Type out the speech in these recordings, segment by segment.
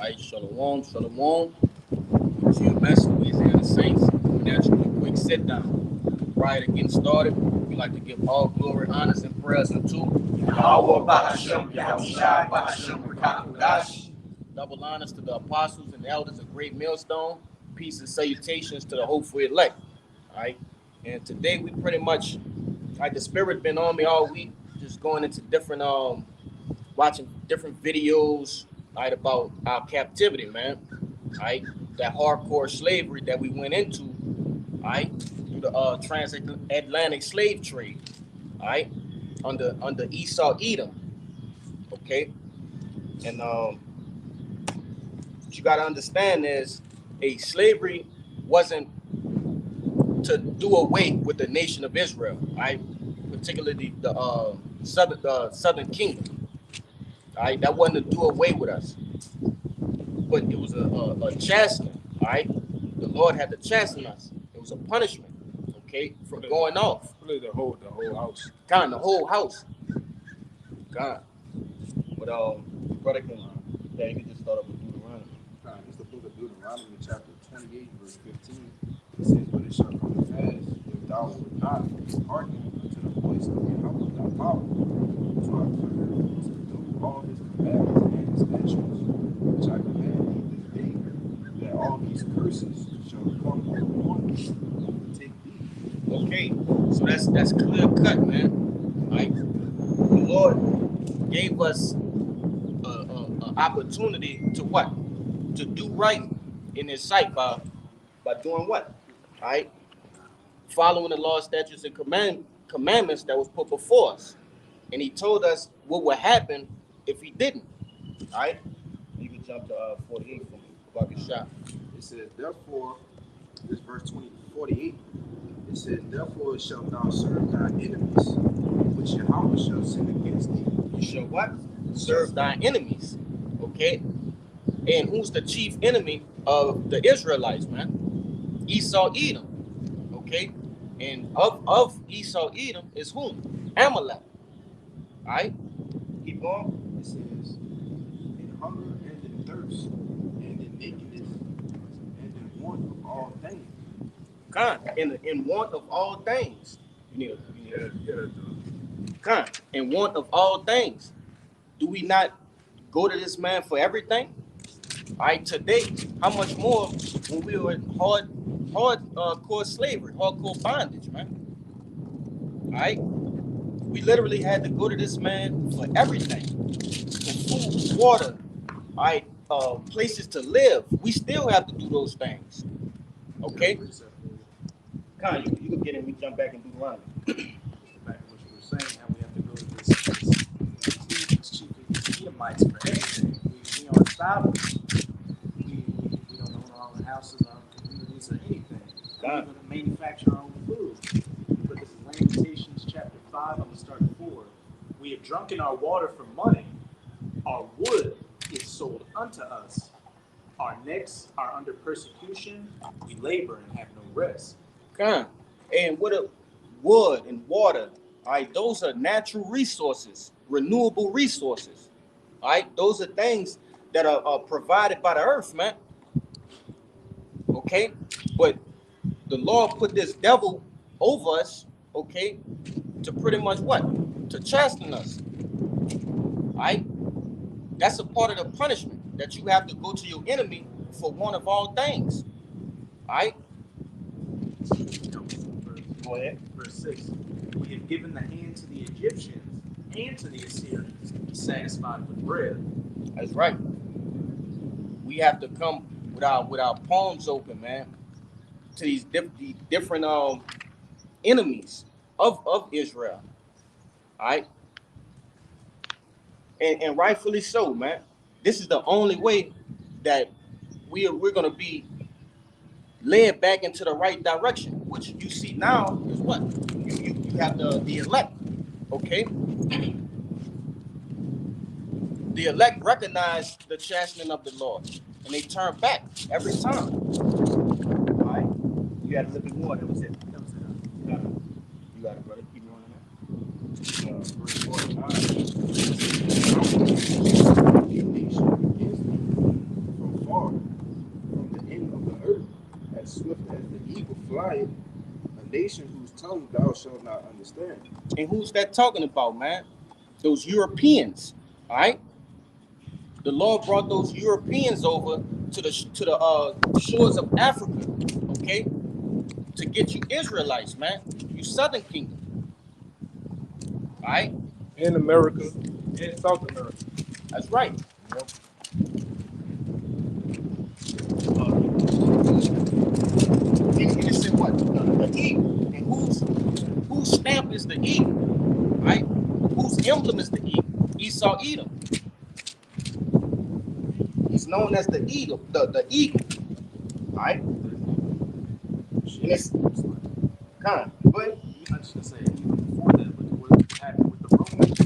right, Shalawam, Shalawam. GMS, Louisiana Saints. Coming at you with a quick sit down. Prior to getting started, we like to give all glory, honors, and prayers unto YAHAWAH, bahasham, YAHAWASHI, bahasham, double honors to the apostles and elders of Great Millstone. Peace and salutations to the hopeful elect. All right. And today we pretty much, like the spirit been on me all week, just going into different watching different videos, right, about our captivity, man. Right? That hardcore slavery that we went into, right, through the transatlantic slave trade, right, under Esau Edom. Okay. And what you gotta understand is a slavery wasn't to do away with the nation of Israel, right? Particularly the southern kingdom, right? That wasn't to do away with us, but it was a chastening, right? The Lord had to chasten us. It was a punishment, okay, from going off. The whole house. God, the whole house. God. But brother can, yeah, you can just start up with Deuteronomy. It's the book of Deuteronomy, chapter 28, verse 15. It says, "But it shall come to pass, if thou wilt not hearken unto the voice of Yahweh thy power, to observe and to do all his commandments and his statutes, which I command thee this day, that all these curses shall come upon thee and overtake thee." Okay, so that's clear cut, man. Like the Lord gave us an opportunity to what? To do right in His sight by doing what? Right? Following the law, statutes, and commandments that was put before us. And He told us what would happen if He didn't. Right? You can jump to 48 for me. Bucket shot. It says, therefore, this verse 48. It says, therefore shalt thou serve thy enemies, which Yahweh shall send against thee. You shall what? Serve thy enemies. Okay? And who's the chief enemy of the Israelites, man? Esau Edom. Okay? And of Esau Edom is whom? Amalek. Alright? Keep going. It says, in hunger and in thirst, and in nakedness, and in want of all things. Con, in want of all things. You need a Con, in want of all things. Do we not go to this man for everything? All right, today, how much more when we were in hardcore slavery, hardcore bondage, man? All right, we literally had to go to this man for everything, for food, water, all right, places to live. We still have to do those things. Okay. Con, you can get in. We jump back and do Deuteronomy. Back to what you were saying, how we have to go to these Edomites for everything. We aren't travelers. We don't own our own houses, our own communities, or anything. We don't even manufacture our own food. But this is Lamentations chapter 5. I'm going to start at 4. We have drunken our water for money. Our wood is sold unto us. Our necks are under persecution. We labor and have no rest. Con. And what a wood and water, all right, those are natural resources, renewable resources. All right, those are things that are provided by the earth, man. Okay, but the Lord put this devil over us, okay, to pretty much what? To chasten us. All right, that's a part of the punishment that you have to go to your enemy for one of all things. All right. Go ahead. Verse 6. We have given the hand to the Egyptians and to the Assyrians to be satisfied with bread. That's right. We have to come with our palms open, man, to these different enemies of Israel. All right. And rightfully so, man. This is the only way that we're going to be led back into the right direction, which you see now is what? You have the elect, okay? The elect recognize the chastening of the Lord, and they turn back every time. All right? You got to live in war. That was it. You got it, brother. Keep going. Verse 49. tongue thou shalt not understand. And who's that talking about, man? Those Europeans, all right? The Lord brought those Europeans over to the shores of Africa, okay, to get you Israelites, man, you Southern Kingdom, all right? In America, in South America. That's right. Yep. And it said what? The eagle. And whose stamp is the eagle, right? Whose emblem is the eagle? Esau Edom. He's known as the eagle, the eagle, right? And it's kind of, but I was gonna say even before that, look at what happened with the Romans.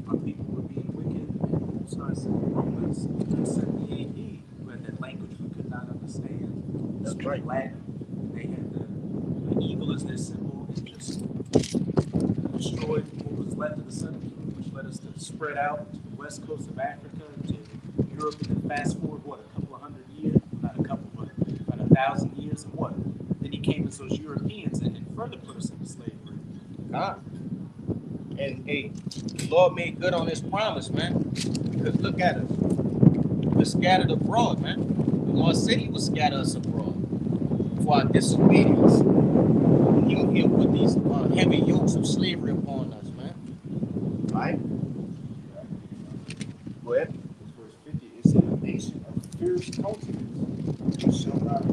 Our people were being wicked, and started sending Romans in 70 AD, who had that language we could not understand. That's right. Latin. They had the eagle as their symbol, and just destroyed what was left of the Southern Kingdom, which led us to spread out to the west coast of Africa, to Europe, and then fast forward what, a couple of hundred years, not a couple, but about 1,000 years, and what? Then he came as those Europeans and further put us into slavery. God. And hey, the Lord made good on his promise, man. Because look at us. We're scattered abroad, man. The Lord said he would scatter us abroad for our disobedience. He'll put these heavy yokes of slavery upon us, man. Right? Go ahead. Verse 50, it said, a nation of fierce countenance, you shall not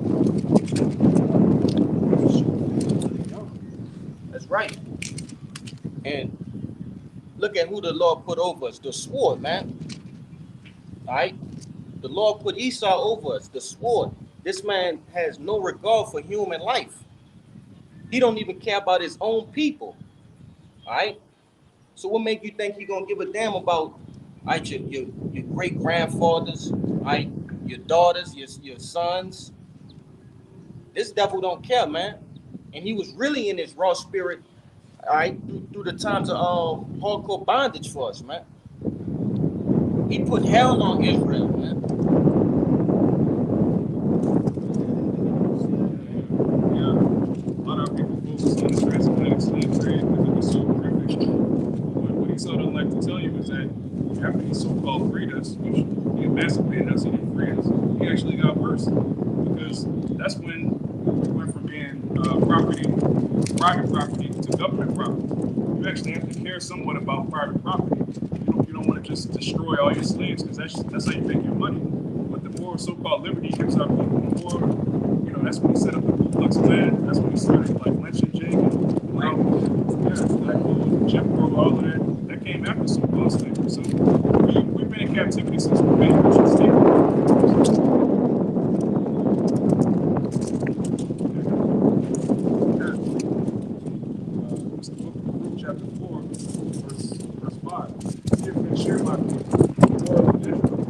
That's right. And look at who the Lord put over us, the sword, man. All right? The Lord put Esau over us, the sword. This man has no regard for human life. He don't even care about his own people. All right? So what make you think he's gonna give a damn about, all right, your great grandfathers, all right, your daughters, your sons? This devil don't care, man. And he was really in his raw spirit, all right, through the times of hardcore bondage for us, man. He put hell on Israel, man. Yeah, a lot of people focus on the transatlantic slave trade because it was so horrific. What Esau doesn't like to tell you is that after he so-called freed us, which he emancipated us, he didn't free us, he actually got worse. Because that's when we went from being private property to government property. You actually have to care somewhat about private property. You don't want to just destroy all your slaves because that's how you make your money. But the more so-called liberty he gives our people, the more, that's when he set up the Ku Klux Klan. That's when he started like lynching Jake and Black Hole, Jim Crow, all of that. That came after so-called slavery. So we've been in captivity since the beginning of the state. Chapter 4, verse 5. Give me share my people, Lord of Israel.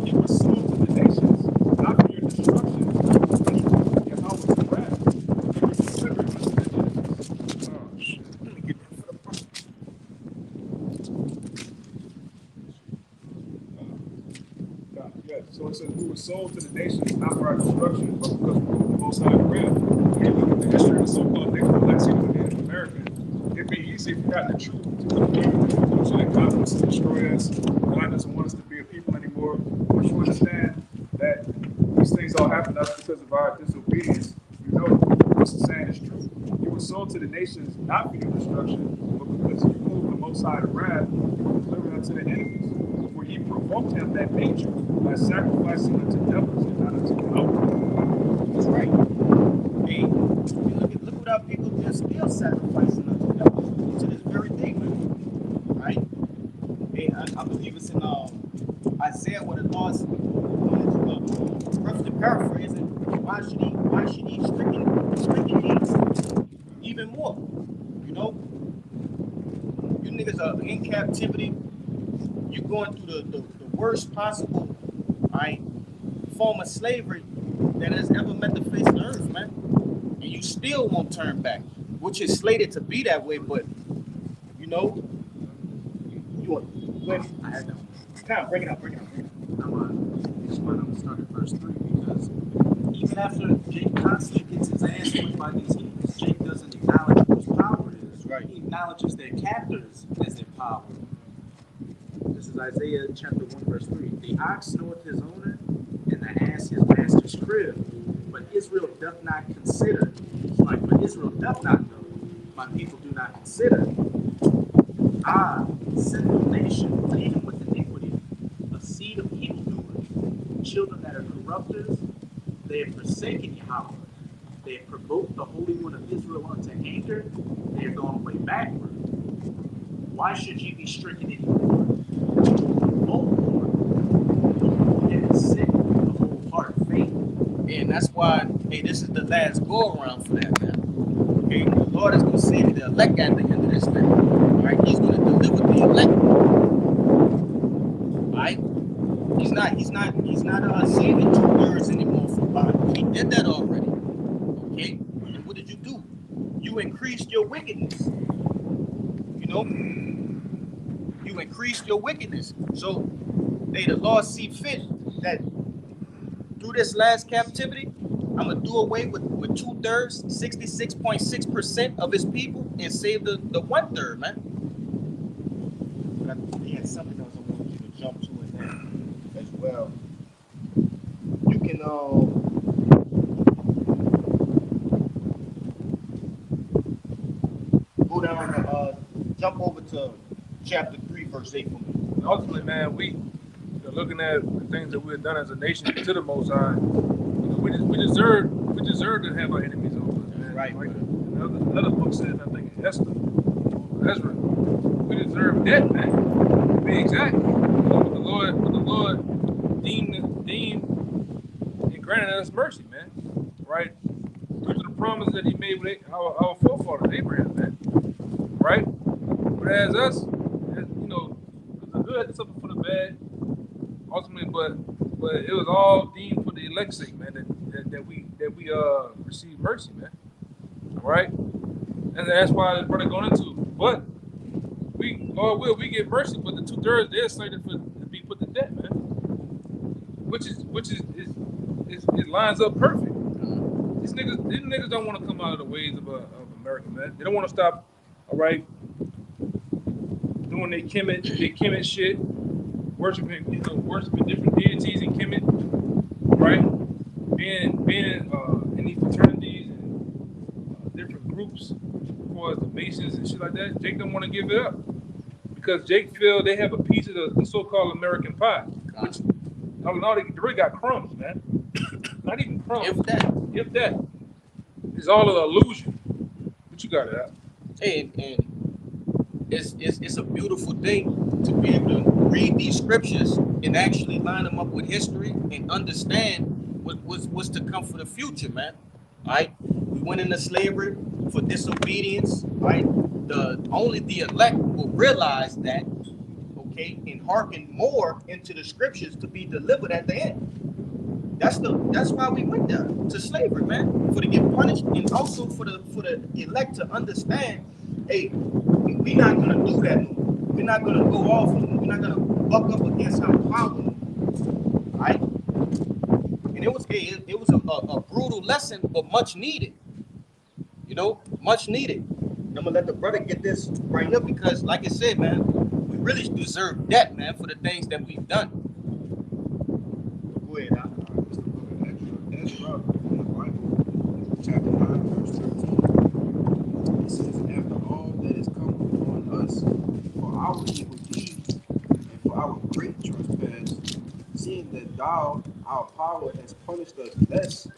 You were sold to the nations, not for your destruction, but for Yahawah's wrath. You were delivered unto the enemies. Oh, shit. Let me get that for the front. So it says, we were sold to the nations, not for our destruction, but because of the Most High wrath. When you look at the history of the so-called Negroes in Native America, it'd be easy if you got the truth to that God wants to destroy us. God doesn't want us to be a people anymore. Once you understand that these things all happen to us because of our disobedience, you know what's saying is true. You were sold to the nations not for your destruction, but because you moved the Most High to wrath, you were delivered unto the enemies. For ye provoked him that made you by sacrificing unto devils and not unto God. That's right. Hey, look what our people are still sacrificing unto devils to this very day, man. Right? Hey, I believe it's in Isaiah where the Lord roughly paraphrasing, why should he stricken me even more? You know? You niggas are in captivity. You're going through the worst possible, right, form of slavery that has ever met the face of the earth, man. And you still won't turn back, which is slated to be that way, but you want go ahead. I had that one. Come on, bring it up. I'm going to start at verse 3 because even after Jake constantly gets his ass whipped by these heathens, Jake doesn't acknowledge who's powerful. right. He acknowledges their captors as their power. This is Isaiah chapter 1, verse 3. The ox knoweth his owner, and the ass his master's crib. But Israel doth not consider. It's like, but Israel doth not know. My people do not consider. Ah, sinful nation, laden with iniquity, a seed of evildoers, children that are corrupters. They have forsaken Yahawah. They have provoked the Holy One of Israel unto anger. They have gone away backward. Why should ye be stricken in your heart? The whole head is sick, the whole heart faint. And that's why, hey, this is the last go around for that, man. Okay, the Lord is gonna save the elect at the end of this thing. All right, He's gonna deliver the elect. All right, He's not saving 2/3 anymore from bondage. He did that already. Okay, and what did you do? You increased your wickedness. You know, you increased your wickedness. So, hey, the Lord see fit that through this last captivity, I'm gonna do away with 2/3, 66.6% of His people, and save the 1/3, man. But he had something else I wanted you to jump to in there as well. You can go down jump over to chapter 3, verse 8 for me. Ultimately, man, we looking at the things that we've done as a nation to the Most High. We deserve to have our enemies over us, man. Right. Like another book says, I think Ezra, we deserve that, man. To be exact. But the Lord deemed and granted us mercy, man. Right? Due to the promise that He made with our forefathers, Abraham, man. Right? Whereas us, the good, something for the bad, ultimately, but it was all deemed for the elect's sake, man. That we receive mercy, man. All right, and that's why the brother going into. But Lord will, we get mercy, but the 2/3 they're slated to be put to death, man. Which is it lines up perfect. These niggas don't want to come out of the ways of America, man. They don't want to stop. All right, doing their Kemet shit, worshiping different deities in Kemet, right? Being in these fraternities and different groups, as far as the Masons and shit like that. Jake don't want to give it up because Jake feel they have a piece of the so-called American pie, which they really got crumbs, man. Not even crumbs. If that, it's all an illusion. But you got it out. And it's a beautiful thing to be able to read these scriptures and actually line them up with history and understand what's to come for the future, man. All right, we went into slavery for disobedience. Right, only the elect will realize that, okay, and hearken more into the scriptures to be delivered at the end. That's why we went there to slavery, man, for to get punished, and also for the elect to understand, hey, we're not gonna do that no more. We're not gonna go off. We're not gonna buck up against our power, right? And it was a brutal lesson, but much needed. You know, much needed. I'm gonna let the brother get this right here because, like I said, man, we really deserve that, man, for the things that we've done. Go ahead, huh? Ezra in the Bible, chapter 9, verse 13. It says, after all that is come upon us for our evil deeds and for our great trespass, seeing that thou, our power, has punished us less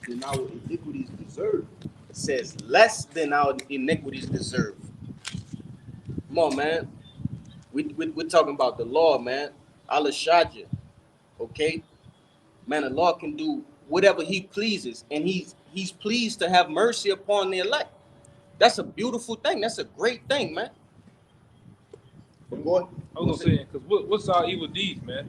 than our iniquities deserve. It says less than our iniquities deserve. Come on, man. We're talking about the law, man. Allah Shadja. Okay? Man, the Lord can do whatever He pleases, and He's pleased to have mercy upon the elect. That's a beautiful thing. That's a great thing, man. Boy, I was gonna say, because what's our evil deeds, man?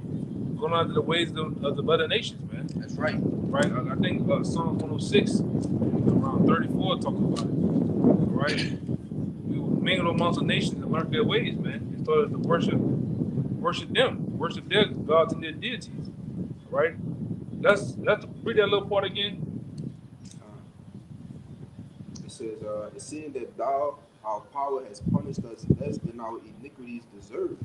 Going after the ways of the other nations, man. That's right. Right? I think Psalm 106, around 34, talks about it. Right? We mingled amongst the nations and learned their ways, man. And started to worship their gods and their deities. Right? Let's read that little part again. It says, seeing that thou, our power has punished us less than our iniquities deserve.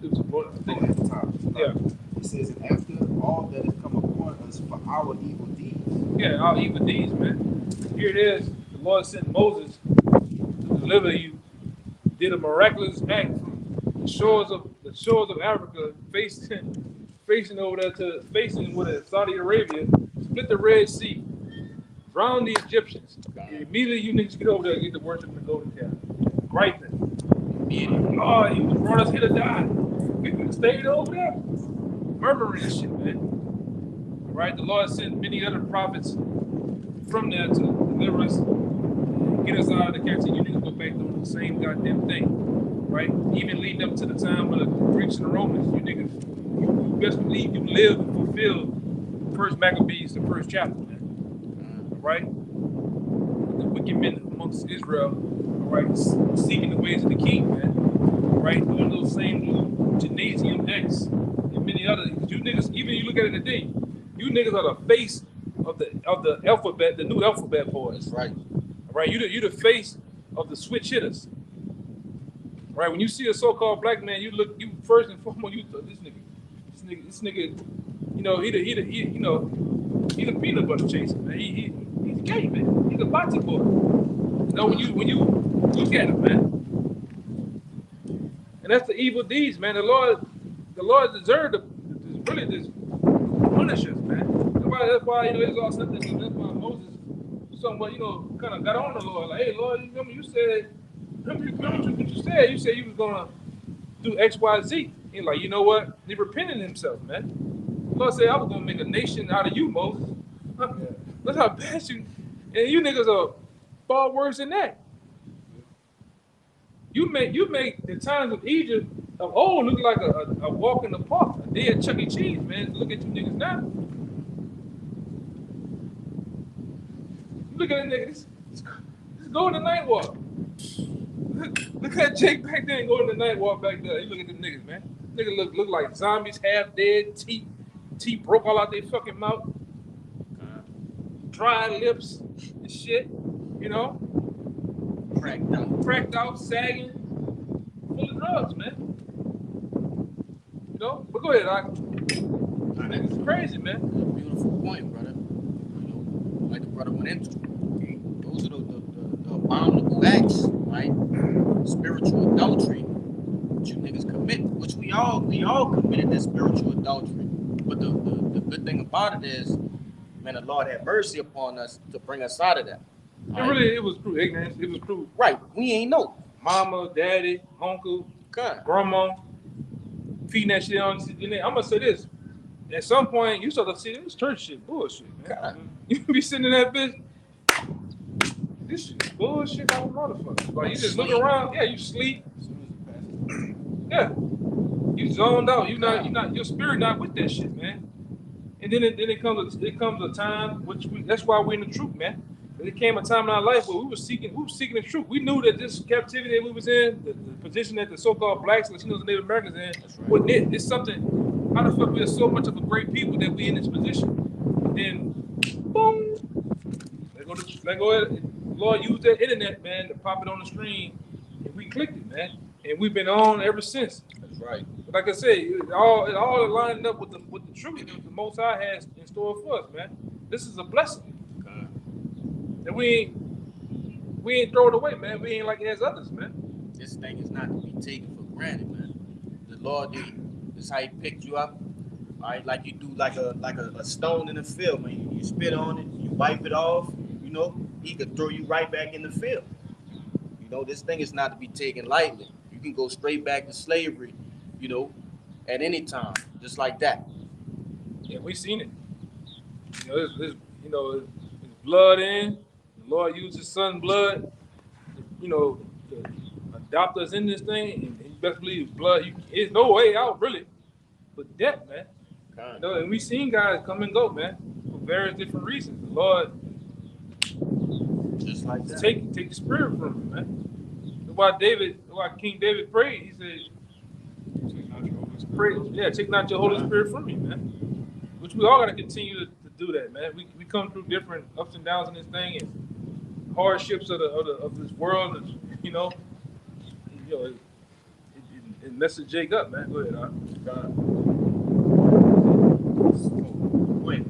It was Oh, at the top. Yeah. It says, and after all that has come upon us for our evil deeds. Yeah, our evil deeds, man. Here it is. The Lord sent Moses to deliver you. Did a miraculous act from the shores of Africa, facing over there to facing with it, Saudi Arabia, split the Red Sea, drown the Egyptians. Immediately you niggas get over there and get to worship the golden calf. Right then. Immediately. Oh, you brought us here to die. We could have stayed over there. Murmuring and shit, man. Right? The Lord sent many other prophets from there to deliver us, get us out of the captivity. You niggas go back doing the same goddamn thing. Right? Even leading up to the time of the Greeks and the Romans, you niggas, you best believe you live and fulfill First Maccabees, the first chapter, man. Right? The wicked men amongst Israel, all right, seeking the ways of the king, man. Right? Doing those same little gymnasium X and many others. You niggas, even you look at it today, you niggas are the face of the alphabet, the new alphabet boys. Right. All right, you the face of the switch hitters. Right? When you see a so-called black man, you first and foremost, you thought this nigga, you know, he the peanut butter chaser, man. He's gay, man. He's a body boy. You know, when you look at him, man. And that's the evil deeds, man. The Lord deserved to really just punish us, man. That's why you know it's all something. That's why Moses somewhat, you know, kind of got on the Lord, like, hey, Lord, remember you said, remember what you said? You said you was gonna do X, Y, Z. He's like, you know what? He repented himself, man. The Lord said, I was gonna make a nation out of you, Moses. Look how bad you, and you niggas are far worse than that. You make the times of Egypt of old look like a walk in the park, a dead Chuck E. Cheese, man. Look at you niggas now. Look at that nigga. Just go in the night walk. Look at Jake back there and go in the night walk back there. You look at them niggas, man. Niggas look like zombies, half dead, teeth broke all out their fucking mouth. Dry lips and shit, you know? Cracked out, sagging, full of drugs, man. You know? But go ahead, Niggas is crazy, man. Beautiful point, brother. You know, like the brother went into. Okay? Those are the abominable acts, right? Spiritual adultery that you niggas commit, which we all committed this spiritual adultery. But the good thing about it is, man, the Lord had mercy upon us to bring us out of that. And really, it was through ignorance. It was through right. We ain't know. Mama, daddy, uncle, grandma, feeding that shit on. I'm gonna say this. At some point, you start to see this church shit bullshit, man. You be sitting in that bitch. This shit is bullshit like a motherfucker. Like you just look around, yeah, you sleep. Yeah. You zoned out. Your spirit not with that shit, man. And then it comes a time that's why we're in the truth, man. There came a time in our life where we were seeking the truth. We knew that this captivity that we was in, the position that the so-called blacks, Latinos, and Native Americans in, wasn't it. It's something. How the fuck we are so much of a great people that we in this position? And then, boom, let go. Lord used that internet, man, to pop it on the screen, and we clicked it, man, and we've been on ever since. That's right. But like I said, it all lined up with the truth that the Most High has in store for us, man. This is a blessing. And we ain't throw it away, man. We ain't like it as others, man. This thing is not to be taken for granted, man. The Lord, this is how He picked you up, all right? Like you do, like a stone in the field, man. You spit on it, you wipe it off. You know, He could throw you right back in the field. You know, this thing is not to be taken lightly. You can go straight back to slavery, you know, at any time, just like that. Yeah, we seen it. You know, there's blood in. The Lord used His Son's blood, you know, to adopt us in this thing. And you best believe blood. There's no way out, really, but death, man. You know, and we seen guys come and go, man, for various different reasons. The Lord, just like that, take the spirit from him, man. That's why King David prayed. He said, take not your Holy Spirit from me, man. Which we all got to continue to do that, man. We come through different ups and downs in this thing, and hardships of this world, it messes Jake up, man. Go ahead, Wait.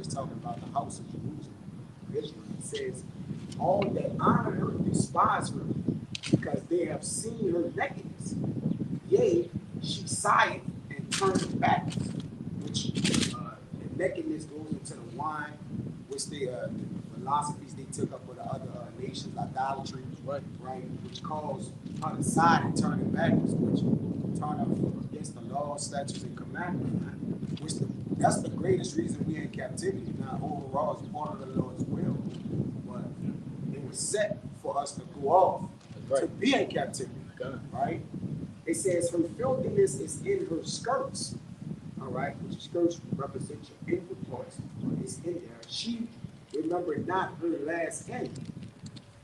Talking about the house of Jerusalem, Israel. It says, all that honor her despise her, because they have seen her nakedness. Yea, she sigheth and turned back, which the nakedness goes into the wine, which the philosophies they took up with the other nations, idolatry, right, which caused her to side and turn it backwards, which turn up against the law, statutes, and commandments, which that's the greatest reason we in captivity. Not overall, it's part of the Lord's will, but it was set for us to go off to be in captivity, right? It says her filthiness is in her skirts, all right, which skirts represent your inward parts. It's in there. She remembered not her last end.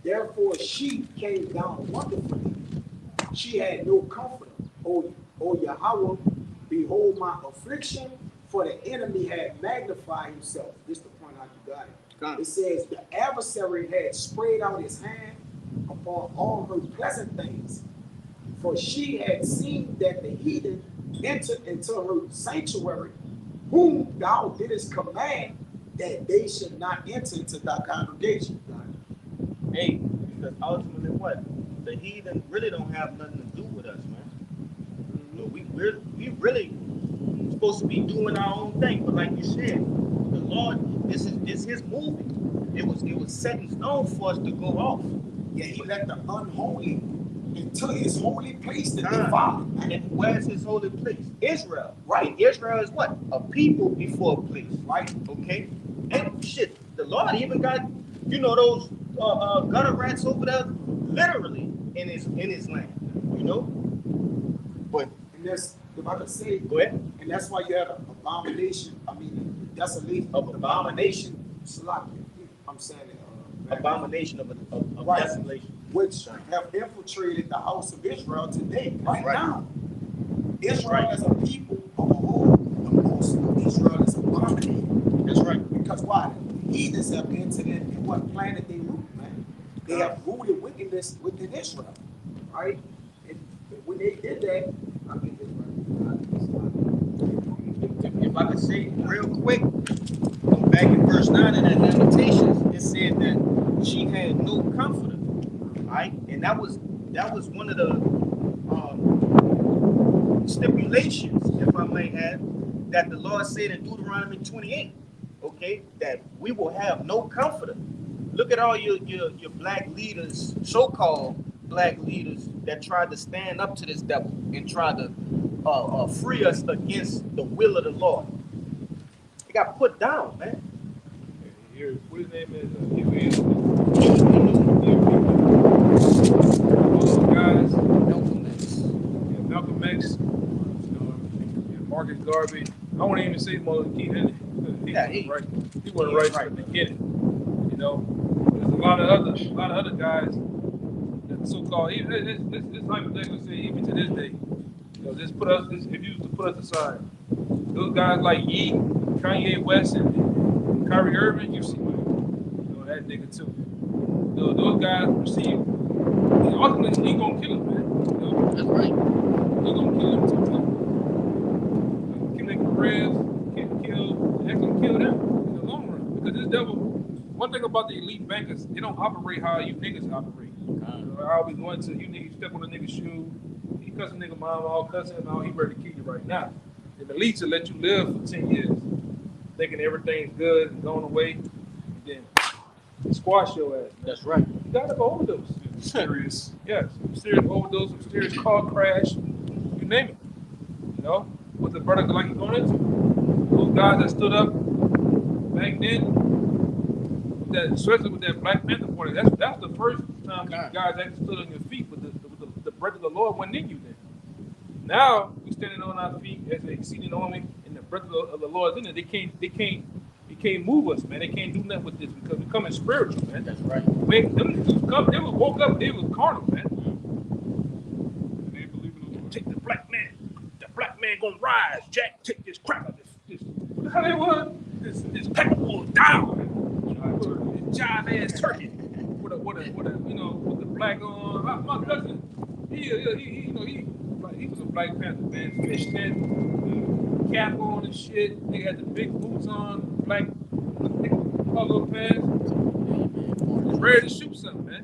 Therefore, she came down wonderfully. She had no comfort. O Yahawah, behold my affliction, for the enemy had magnified himself. This is the point how you got it. It says the adversary had spread out his hand upon all her pleasant things. For she had seen that the heathen entered into her sanctuary, whom thou didst command that they should not enter into thy congregation. Hey, because ultimately what? The heathen really don't have nothing to do with us, man. You know, we really supposed to be doing our own thing, but like you said, the Lord, this is His movie. It was set in stone for us to go off. Yeah, He let the unholy into His holy place that they followed. And where's His holy place? Israel, right? And Israel is what? A people before a place, right? Okay. And shit, the Lord even got those gutter rats over there, literally in His land, But and that's, if I could say, go ahead. And that's why you had an abomination. I mean, desolation of abomination. I'm saying it. Abomination of right, desolation, which have infiltrated the house of Israel today, right now. Israel as a people of a whole, the most of Israel is abominated. That's right. Because why? Heathens have entered in and what planet they root, man. They have rooted wickedness within Israel, right? And when they did that, I mean, if I could say real quick, back in verse 9 in that Lamentations, it said that she had no comforter, right? And that was one of the stipulations, if I may add, that the Lord said in Deuteronomy 28, okay, that we will have no comforter. Look at all your black leaders, so-called black leaders, that tried to stand up to this devil and tried to free us against the will of the Lord. They got put down, man. Here, what his name is? All those guys, Malcolm X, Marcus Garvey. I won't even say Martin Luther King. He wasn't right from the beginning. There's a lot of other guys that so-called. It's hypothetical to say even to this day. Just put us. If you was to put us aside, those guys like Ye, Kanye West, and Kyrie Irving, you see, that nigga too. Those guys receive. Ultimately, he gonna kill him, man. That's right. He gonna kill him too. Kill their careers, kill them in the long run. Because this devil. One thing about the elite bankers, they don't operate how you niggas operate. I always going to you niggas step on a nigga's shoe. He cuss a nigga mom, all cussing, and all he ready to kill you right now. And the elites will let you live for 10 years, thinking everything's good and going away, and then squash your ass. Man. That's right. You gotta go overdose. Serious. Yes. Serious overdose, serious car crash, you name it. what the brother like going into. Those guys that stood up back then, that especially with that Black Panther Party, that's the first time you guys actually stood on your feet with the breath of the Lord wasn't in you then. Now we standing on our feet as an exceeding army, and the breath of the Lord is in it. They can't move us, man. They can't do nothing with this because we're coming spiritual, man. That's right. When them niggas come, they was woke up, they was carnal, man. They believe in the Lord. Take the black man gonna rise. Jack, take this crap out of this. What the hell they was? This pepperwood down. This jive ass turkey. With a with the black on. My cousin, he was a Black Panther, man. Fish tent, cap on and shit. They had the big boots on, black polo pants. Was ready to shoot something, man.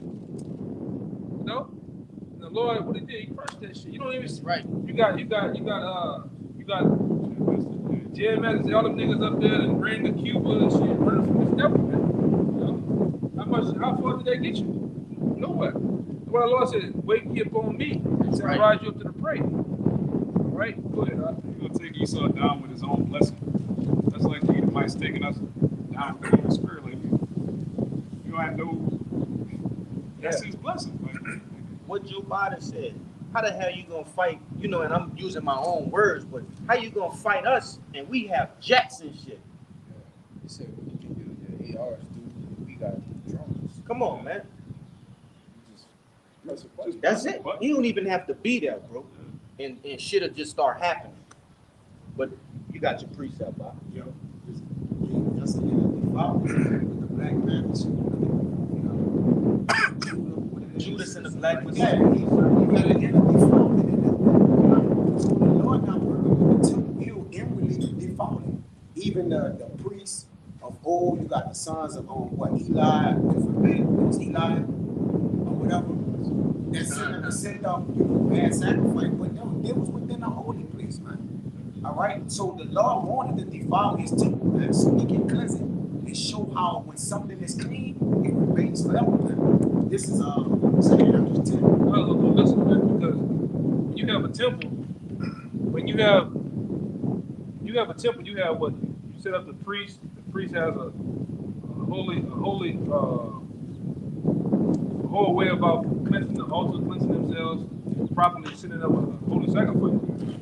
You know? And the Lord, what he did, he crushed that shit. You don't even Right. You got Jay Madison, all them niggas up there and ran to Cuba and shit, running from this devil, man. You know? How far did they get you? Nowhere. What the Lord said, wait ye upon me and Right. rise you up to the prey. All right? Go ahead, He's going to take Esau down with his own blessing. That's like the Edomites taking us down with the Holy Spirit. Like, you don't have no, that's his blessing. Like, What Joe Biden said. How the hell you gonna fight? You know, and I'm using my own words, but how you gonna fight us and we have jets and shit? He said we can use the ARs, dude. We got drones. Come on, man. Just press a button. That's it. You don't even have to be there, bro. And shit'll just start happening. But you got your precept, Bob. Yo, just the default with the Black Panther shit. Judas and the Black Yeah, Messiah. he's got an enemy default in it. So the Lord not working with the temple, he'll inwardly default. Even the priests of old, you got the sons of Eli, if it was Eli or whatever, that sent up bad sacrifice, but it was within the holy place, man. All right, so the Lord wanted to defile his temple, man, so he can cleanse it and show how when something is clean, it remains forever, man. This is 2 Chronicles 10. Well, listen, man, because when you have a temple, a temple, you have what? You set up the priest. The priest has a whole way about cleansing the altar, cleansing themselves, properly setting up a holy sacrifice.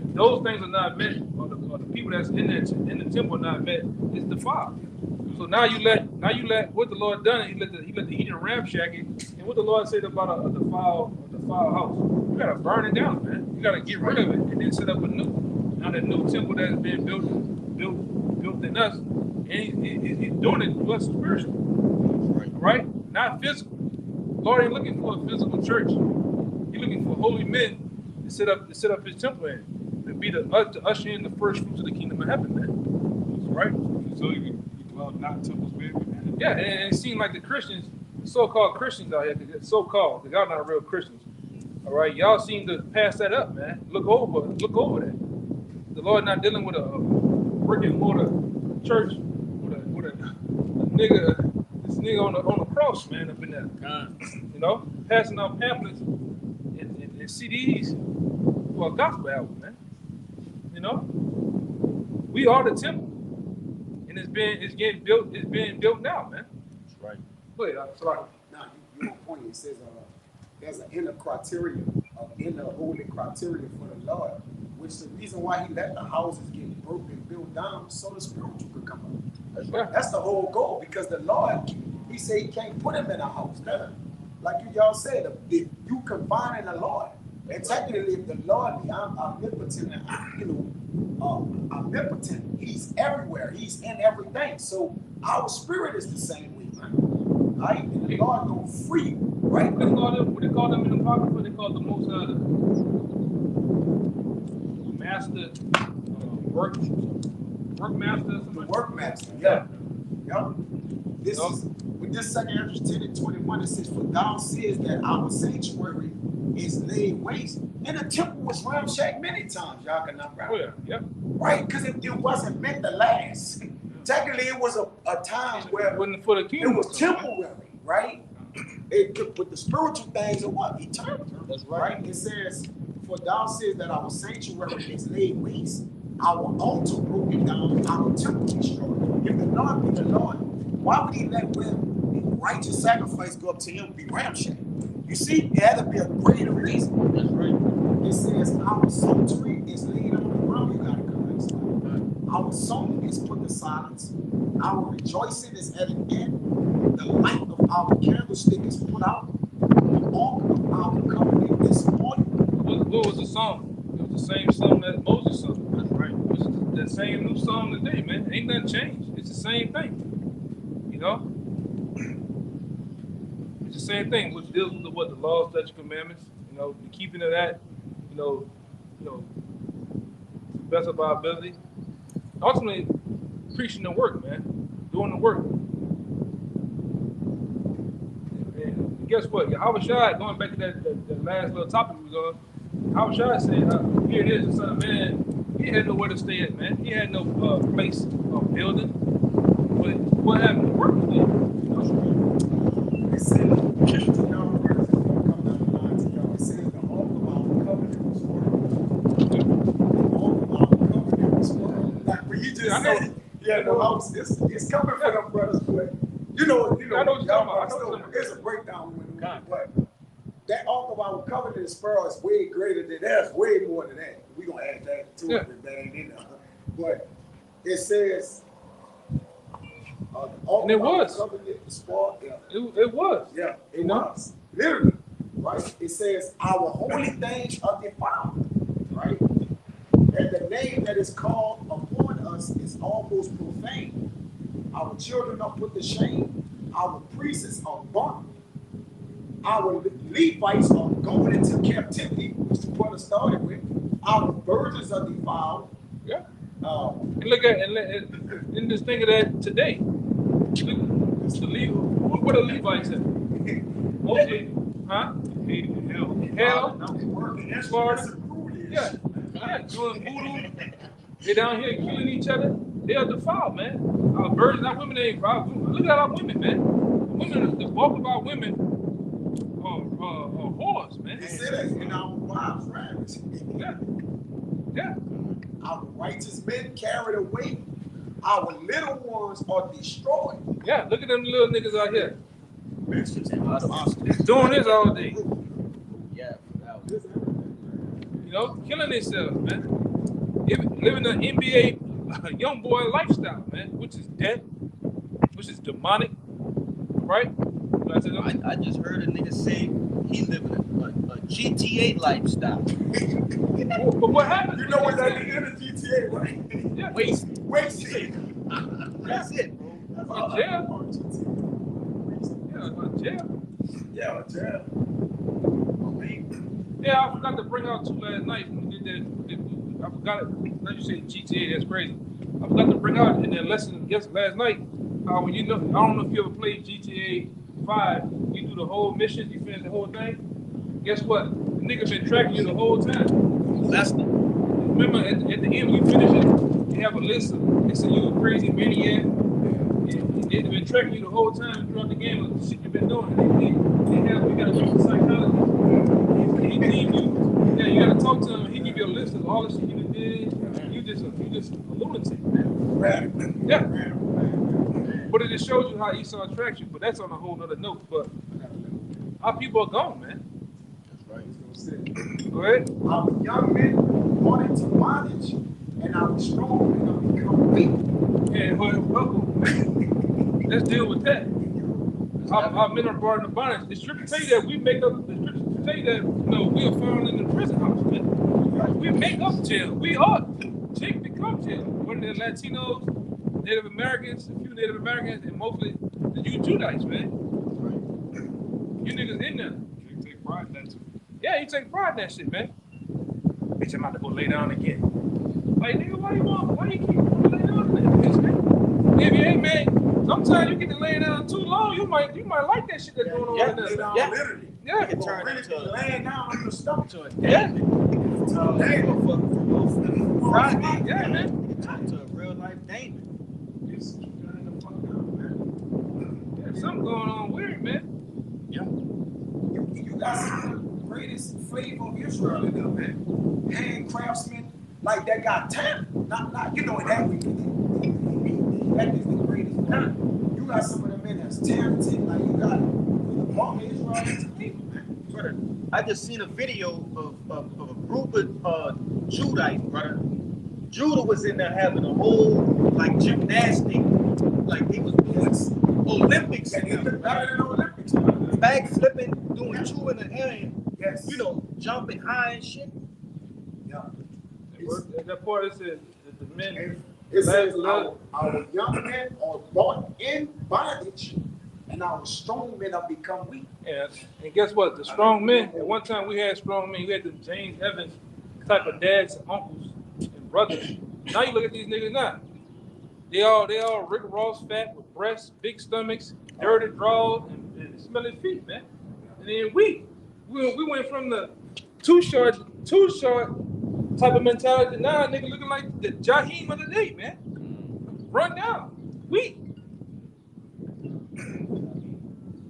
If those things are not met, or the people that's in the temple are not met, it's defiled. So now you let what the Lord done, he let the heathen ramshack it, and what the Lord said about a defiled house. You gotta burn it down, man. You gotta get rid of it and then set up a new. Now the new temple that's been built in us, and he's doing it to us spiritually. Right? Not physical. Lord ain't looking for a physical church. He's looking for holy men to set up his temple in, to be to usher in the first fruits of the kingdom of heaven, man. Right? so you dwell not in temples made with hands. Yeah, and it seems like the Christians, the so-called Christians out here, so-called, because y'all not real Christians. All right, y'all seem to pass that up, man. Look over that. The Lord not dealing with a brick and mortar church with a nigga, this nigga on the cross, man, up in there. You know, passing out pamphlets and CDs for a gospel album, man. You know, we are the temple, and it's being built now, man. That's right. Go ahead, sorry. Now, you on point. It says there's an inner criteria, an inner holy criteria for the Lord, which is the reason why he let the houses get broken, built down, so the spiritual could come up. That's right. That's the whole goal, because the Lord, he said he can't put him in a house. Now, like y'all said, if you confine the Lord, and technically, if the Lord be omnipotent and omnipotent, he's everywhere, he's in everything. So our spirit is the same way, man. Right? And the Lord go free, right? What they call them in the Apocrypha? They call the Most High Master Work Master. The workmaster, yeah. This is with this 2 Chronicles 10 and 21. It says, "For thou seest that our sanctuary is laid waste, and the temple was ramshacked many times." Y'all can not Oh yeah, yeah. right? Because it wasn't meant to last. Technically, it was a time where It wasn't for the it kingdom. was temporary, right? But the spiritual things are what? Eternal. That's right. It says, "For thou seest that our sanctuary is laid waste, our altar broken down, our temple destroyed. If the Lord be the Lord, why would he let righteous sacrifice go up to him be ramshacked? You see, it had to be a greater reason. That's right. It says our psaltery is laid on the ground. You gotta correct stuff. Our song is put to silence. Our rejoicing is at an end. The light of our candlestick is put out. The ark of our covenant is on. What was the song? It was the same song that Moses sung. That's right. It's the same new song today, man. Ain't nothing changed. It's the same thing. You know? It's the same thing. Which deals with the law, statutes, commandments. You know, the keeping of that. You know, to the best of our ability. Ultimately, preaching the work, man. Doing the work. And guess what? YAHAWASHI, going back to that last little topic we was on, YAHAWASHI said, here it is, the Son of Man. He had nowhere to stay at, man. He had no place of building. But what happened? The work was there. You know? It says, come down the line to y'all. It says the ark of our covenant was spoiled. The ark of our covenant was spoiled. Like when you just said, yeah, no, it's coming for them brothers, but you know, I know what you're talking about. It's a breakdown when but that ark of our covenant spoiled is way greater than that. Way more than that. We're gonna add that to it if that ain't in there. But it says the ark And it of our was. covenant is spoiled. Yeah. It was. Yeah, it was. Literally. Right? It says our holy things are defiled. Right? And the name that is called upon us is almost profane. Our children are put to shame. Our priests are burnt. Our Levites are going into captivity, which is what it started with. Our virgins are defiled. Yeah. And look at and just think of that today. Look, it's the what are Levites at? Mostly, huh? Hell, Florida. Yeah. Doing voodoo. They're down here killing each other. They are defiled, man. Our virgins, our women ain't defiled. Look at our women, man. The bulk of our women are whores, man. They say that in our wives' rags. Yeah. Our righteous men carried away. Our little ones are destroyed. Yeah, look at them little niggas out here. Just Doing this all day. Yeah. You know, killing themselves, man. Living an NBA young boy lifestyle, man, which is dead, which is demonic, right? I just heard a nigga say he living a GTA lifestyle. But what happened? You know what that nigga in the GTA, right? Yeah. Waste. That's it, bro. Jail. Jail. Yeah, jail. Yeah, I forgot to bring out two last night. We did that. I forgot it. Let you say GTA. That's crazy. I forgot to bring out in that lesson last night. When you know, I don't know if you ever played GTA 5. You do the whole mission. You finish the whole thing. Guess what? The nigga been tracking you the whole time. That's the. Remember at the end when you finish it, they have a list of they say you a crazy maniac. They've been tracking you the whole time throughout the game of the shit you've been doing. We gotta talk to psychologist. He deem you. Yeah, you gotta talk to him. He give you a list of all the shit you did. You just a lunatic, man. Yeah. But it just shows you how Esau attracts you. But that's on a whole nother note. But our people are gone, man. That's right. Go ahead. Our young men want into bondage, and our strong men are become weak. Yeah, well, let's deal with that. Our men are brought in bondage. The scripture tell you that we make up. The scripture tell you that we are found in the prison house, man. We make up jail. We are. Jake become jail. Whether they're Latinos, Native Americans, a few Native Americans, and mostly the Judites, man. You niggas in there. You take pride in that too. Yeah, you take pride in that shit, man. Bitch, I'm about to go lay down again. Like, nigga, why you keep laying down in that bitch, man? If you ain't, man, sometimes you get to lay down too long, you might like that shit that's going on in there. Yeah, literally. Yeah. You can turn it into laying down on your stomach. to a Yeah. Friday. Yeah, man. To a real life Damon. There's something going on weird, man. Yeah. You got some of the greatest flavor of Israel in there, man. Hand craftsmen, like that got talent. Not you know in that way. That is the greatest one. You got some of them men that's talented. Like you got among Israelites people, man. Brother, I just seen a video of a group of Judites, brother. Judah was in there having a whole like gymnastic, like they was doing Olympics. And they look better than the Olympics. Back flipping, doing two in the air, and, Yes. you know, jumping high and shit. Yeah. That part is that the men. It says our young men are brought in bondage, and our strong men have become weak. Yeah, and guess what? The strong men. At one time, we had strong men. We had the James Evans type of dads, and uncles, and brothers. Now you look at these niggas now. They all Rick Ross fat with breasts, big stomachs, dirty drawers, and smelly feet, man. And then we went from the too short type of mentality to now nigga looking like the Jaheim of the day, man. Run down, weak.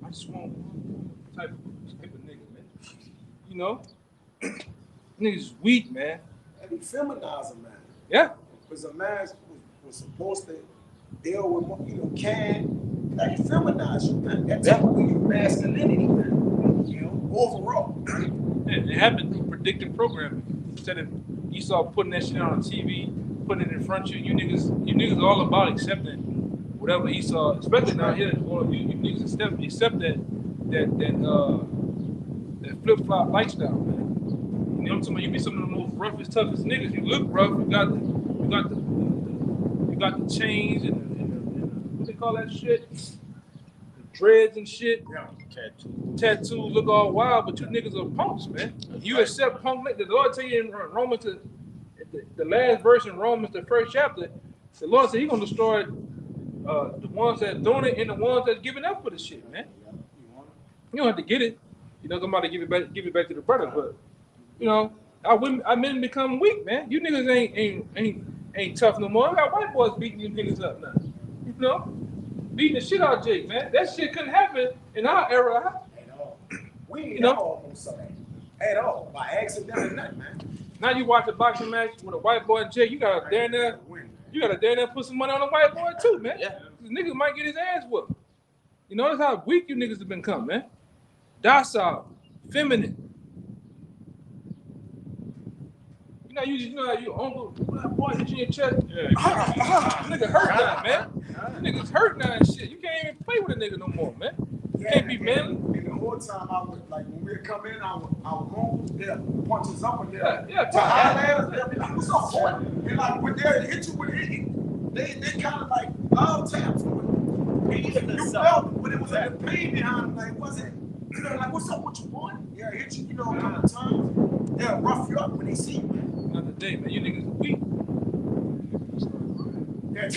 I just want one type of nigga, man. You know, niggas weak, man. And he feminized a man. Yeah. Because a man was supposed to deal with, you know, that feminized you, man. That's when you masculinity, man. You know, overall. Yeah, it happened through predictive programming. Instead of Esau putting that shit on TV, putting it in front of you, you niggas all about accepting whatever Esau, especially down here, or you niggas accept that flip flop lifestyle, man. You know what I'm talking about? You be some of the most roughest, toughest niggas. You look rough. You got the chains and the what they call that shit, the dreads and shit. Yeah. Tattoos look all wild, but you niggas are punks, man. You accept punk. The Lord tell you in Romans, the last verse in Romans, the first chapter, the Lord said He's gonna destroy the ones that doing it and the ones that's giving up for the shit, man. You don't have to get it. You know, somebody give it back to the brother, but you know, our men become weak, man. You niggas ain't tough no more. I got white boys beating you niggas up now. You know, beating the shit out of Jake, man. That shit couldn't happen in our era. At all. We ain't You know? almost saw that. At all. By accident or nothing, man. Now you watch a boxing match with a white boy and Jake, you gotta dare there. You gotta dare there put some money on the white boy too, man. Yeah. This nigga might get his ass whooped. You notice how weak you niggas have become, man. Docile, feminine. You know how you uncle, boy, hit you in your chest. Yeah. Nigga hurt now, man. Niggas hurt now and shit. You can't even play with a nigga no more, man. You can't be manly. And the whole time I would, like, when we come in, our homes, they'll punch us up and Yeah, to highlight us, like, what's up, boy? And like, when they hit you with it, they kind of like love taps. You felt it, but it was like the pain behind it. Like, wasn't, you know, like, what's up with you, boy? Yeah, hit you, you know, a couple of times. They'll rough you up when they see you. Another day, man. You niggas are weak. Yeah.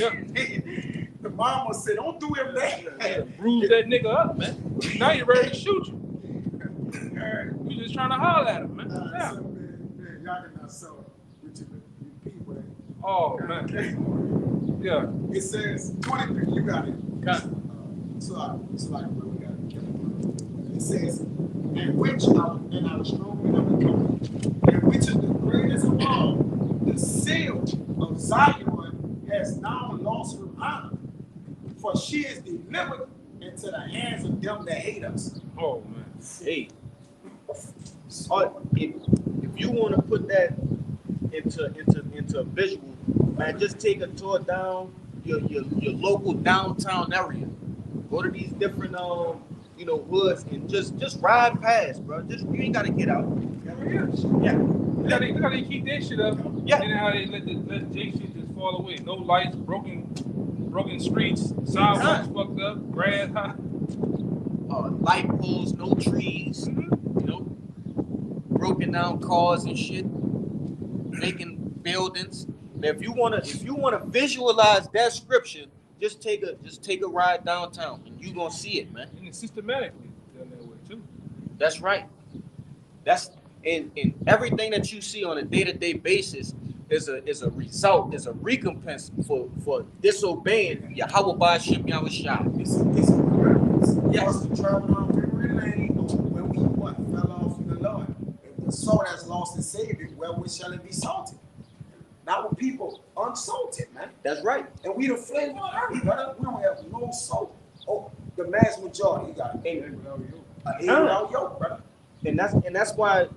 The mama said, don't do him that. Bruise that nigga up, man. Now you're ready to shoot you. You just trying to holler at him, man. Yeah. So, man, y'all can not sell with your people. Oh, man. Yeah. It says 23. You got it. Got it. So like, we got it. It says, and which our strong men are becoming, and which is the greatest of all, the seal of Zion has now lost her honor, for she is delivered into the hands of them that hate us. Oh, man. Hey, if you want to put that into a visual, man, just take a tour down your local downtown area. Go to these different hoods and just ride past, bro. You ain't gotta get out. Yeah. Look how they keep that shit up. Yeah. And how they let J shit just fall away. No lights, broken streets, sidewalks fucked up, grass high. Light poles, no trees. You know, broken down cars and shit, vacant buildings. Now, if you wanna visualize that scripture, just take a ride downtown and you gonna see it, man. And it's systematically done that way too. That's right. That's in everything that you see on a day-to-day basis is a result, is a recompense for disobeying Yahawah bahasham YAHAWASHI. It's a purpose. Yes, to travel down memory lane when we fell off from the Lord. If the soul has lost its savior, wherewith shall it be salted? Now with people unsalted, man. That's right. And we the flavor of the earth, brother. We don't have no salt. Oh, the mass majority, you got an without yoke, brother. And that's why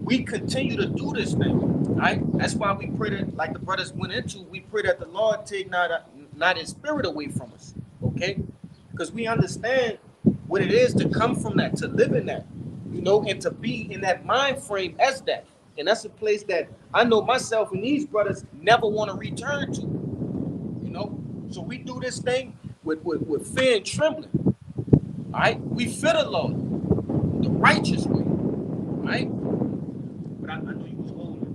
we continue to do this thing, right? That's why we pray that, like the brothers went into, we pray that the Lord take not his spirit away from us, okay? Because we understand what it is to come from that, to live in that, you know, and to be in that mind frame as that. And that's a place that I know myself and these brothers never want to return to, you know? So we do this thing with fear and trembling, all right? We fear the Lord, the righteous way, right? But I know you was holding.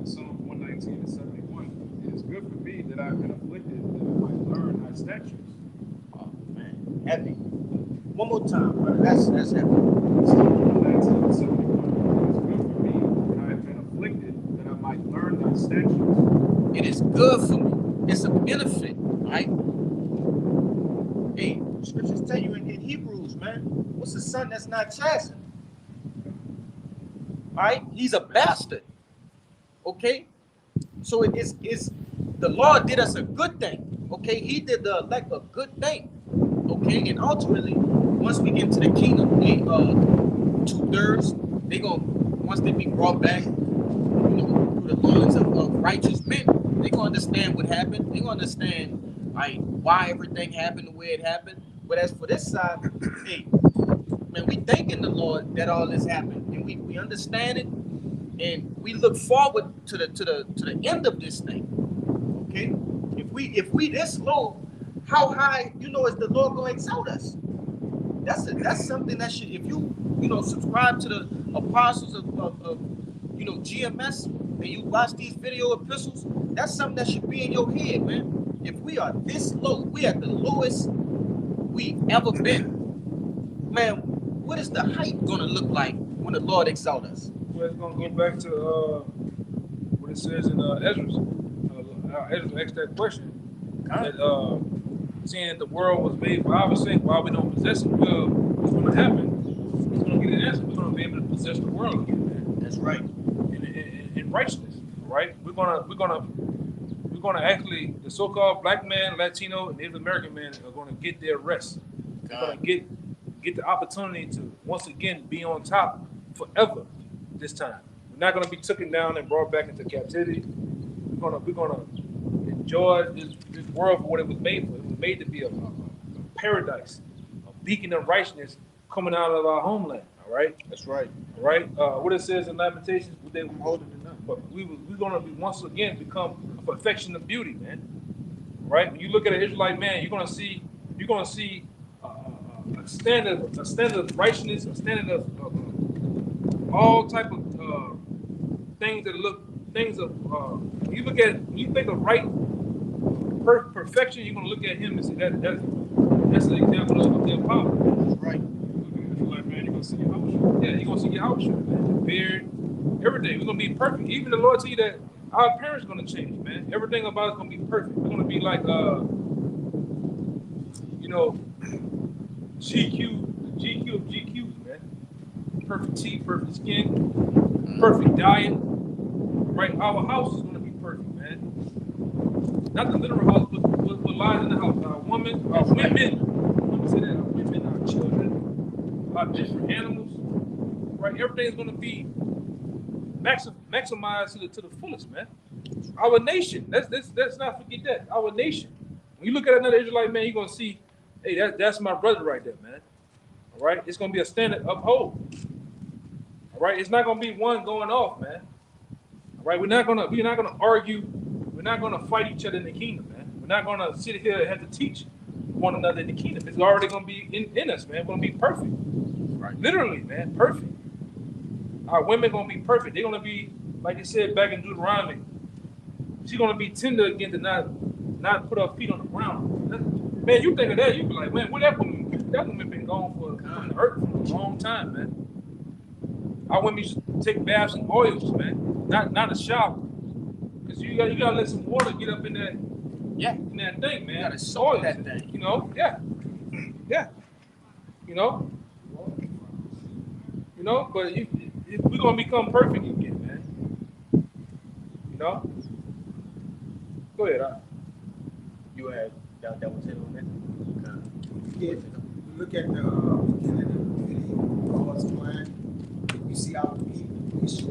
Psalm 119:71. It is good for me that I've been afflicted, that I might learn thy statutes. Oh man, heavy. One more time, brother. That's heavy. Psalm 119:71. It is good for me that I have been afflicted, that I might learn thy statutes. It is good for me. It's a benefit, right? Hey, scriptures tell you in Hebrews, man, what's the son that's not chastened? All right, he's a bastard. Okay, so it's the Lord did us a good thing. Okay, he did the elect a good thing. Okay, and ultimately, once we get into the kingdom, they 2/3 they gonna, once they be brought back, you know, through the loins of righteous men, they gonna understand what happened. They gonna understand, like, why everything happened the way it happened. But as for this side, hey, man, we thanking the Lord that all this happened, and we understand it, and we look forward to the end of this thing. Okay, if we this low, how high, you know, is the Lord going to exalt us? That's something that should, if you know, subscribe to the apostles of you know, GMS, and you watch these video epistles, that's something that should be in your head, man. If we are this low, we are the lowest we've ever been, man. What is the height going to look like when the Lord exalt us? Well, it's going to go back to what it says in Ezra. Ezra asked that question. That seeing that the world was made for our sake, why we don't possess it, well, what's going to happen? He's going to get an answer. We're going to be able to possess the world again, man. That's right. In righteousness, right? We're gonna actually, the so-called black man, Latino, and Native American man are going to get their rest. They're going to get the opportunity to once again be on top forever. This time, we're not going to be taken down and brought back into captivity. We're gonna enjoy this world for what it was made for. It was made to be a paradise, a beacon of righteousness coming out of our homeland. All right, That's right. all right. What it says in Lamentations, they were holding it up. But we're gonna be once again become a perfection of beauty, man. Right? When you look at an Israelite man, you're gonna see a standard of righteousness, a standard of all type of things when you think of right perfection, you're gonna look at him and say that's an example of their power. That's right. Like, man, you're going to see your house. Yeah, you're gonna see your house, man, the beard, everything. We're gonna be perfect. Even the Lord tell you that our appearance is gonna change, man. Everything about it's gonna be perfect. We're gonna be like you know, GQ of GQs, man. Perfect teeth, perfect skin, perfect diet. Right? Our house is gonna be perfect, man. Not the literal house, but what lies in the house. Our women, our women. Let me say that. Our women, our children, our different animals. Right? Everything's gonna be maximized to the fullest, man. Our nation. Let's not forget that. Our nation. When you look at another Israelite man, you're gonna see, hey, that's my brother right there, man. All right, it's gonna be a standard uphold. All right, it's not gonna be one going off, man. All right, we're not gonna argue. We're not gonna fight each other in the kingdom, man. We're not gonna sit here and have to teach one another in the kingdom. It's already gonna be in us, man. We're gonna be perfect. Right, literally, man, perfect. Our women gonna be perfect. They're gonna be, like it said back in Deuteronomy. She's gonna be tender again to not put her feet on the ground. Man, you think of that, you be like, man, where that woman been gone from the earth for a long time, man. Our women used to take baths in oils, man, not a shower, because you gotta let some water get up in that, in that thing, man. You gotta soil that thing, you know, you know, but we're gonna become perfect again, man. You know? Go ahead. You had that was it on that. Yeah, we look at the beginning of the video, God's plan. We see our people. We show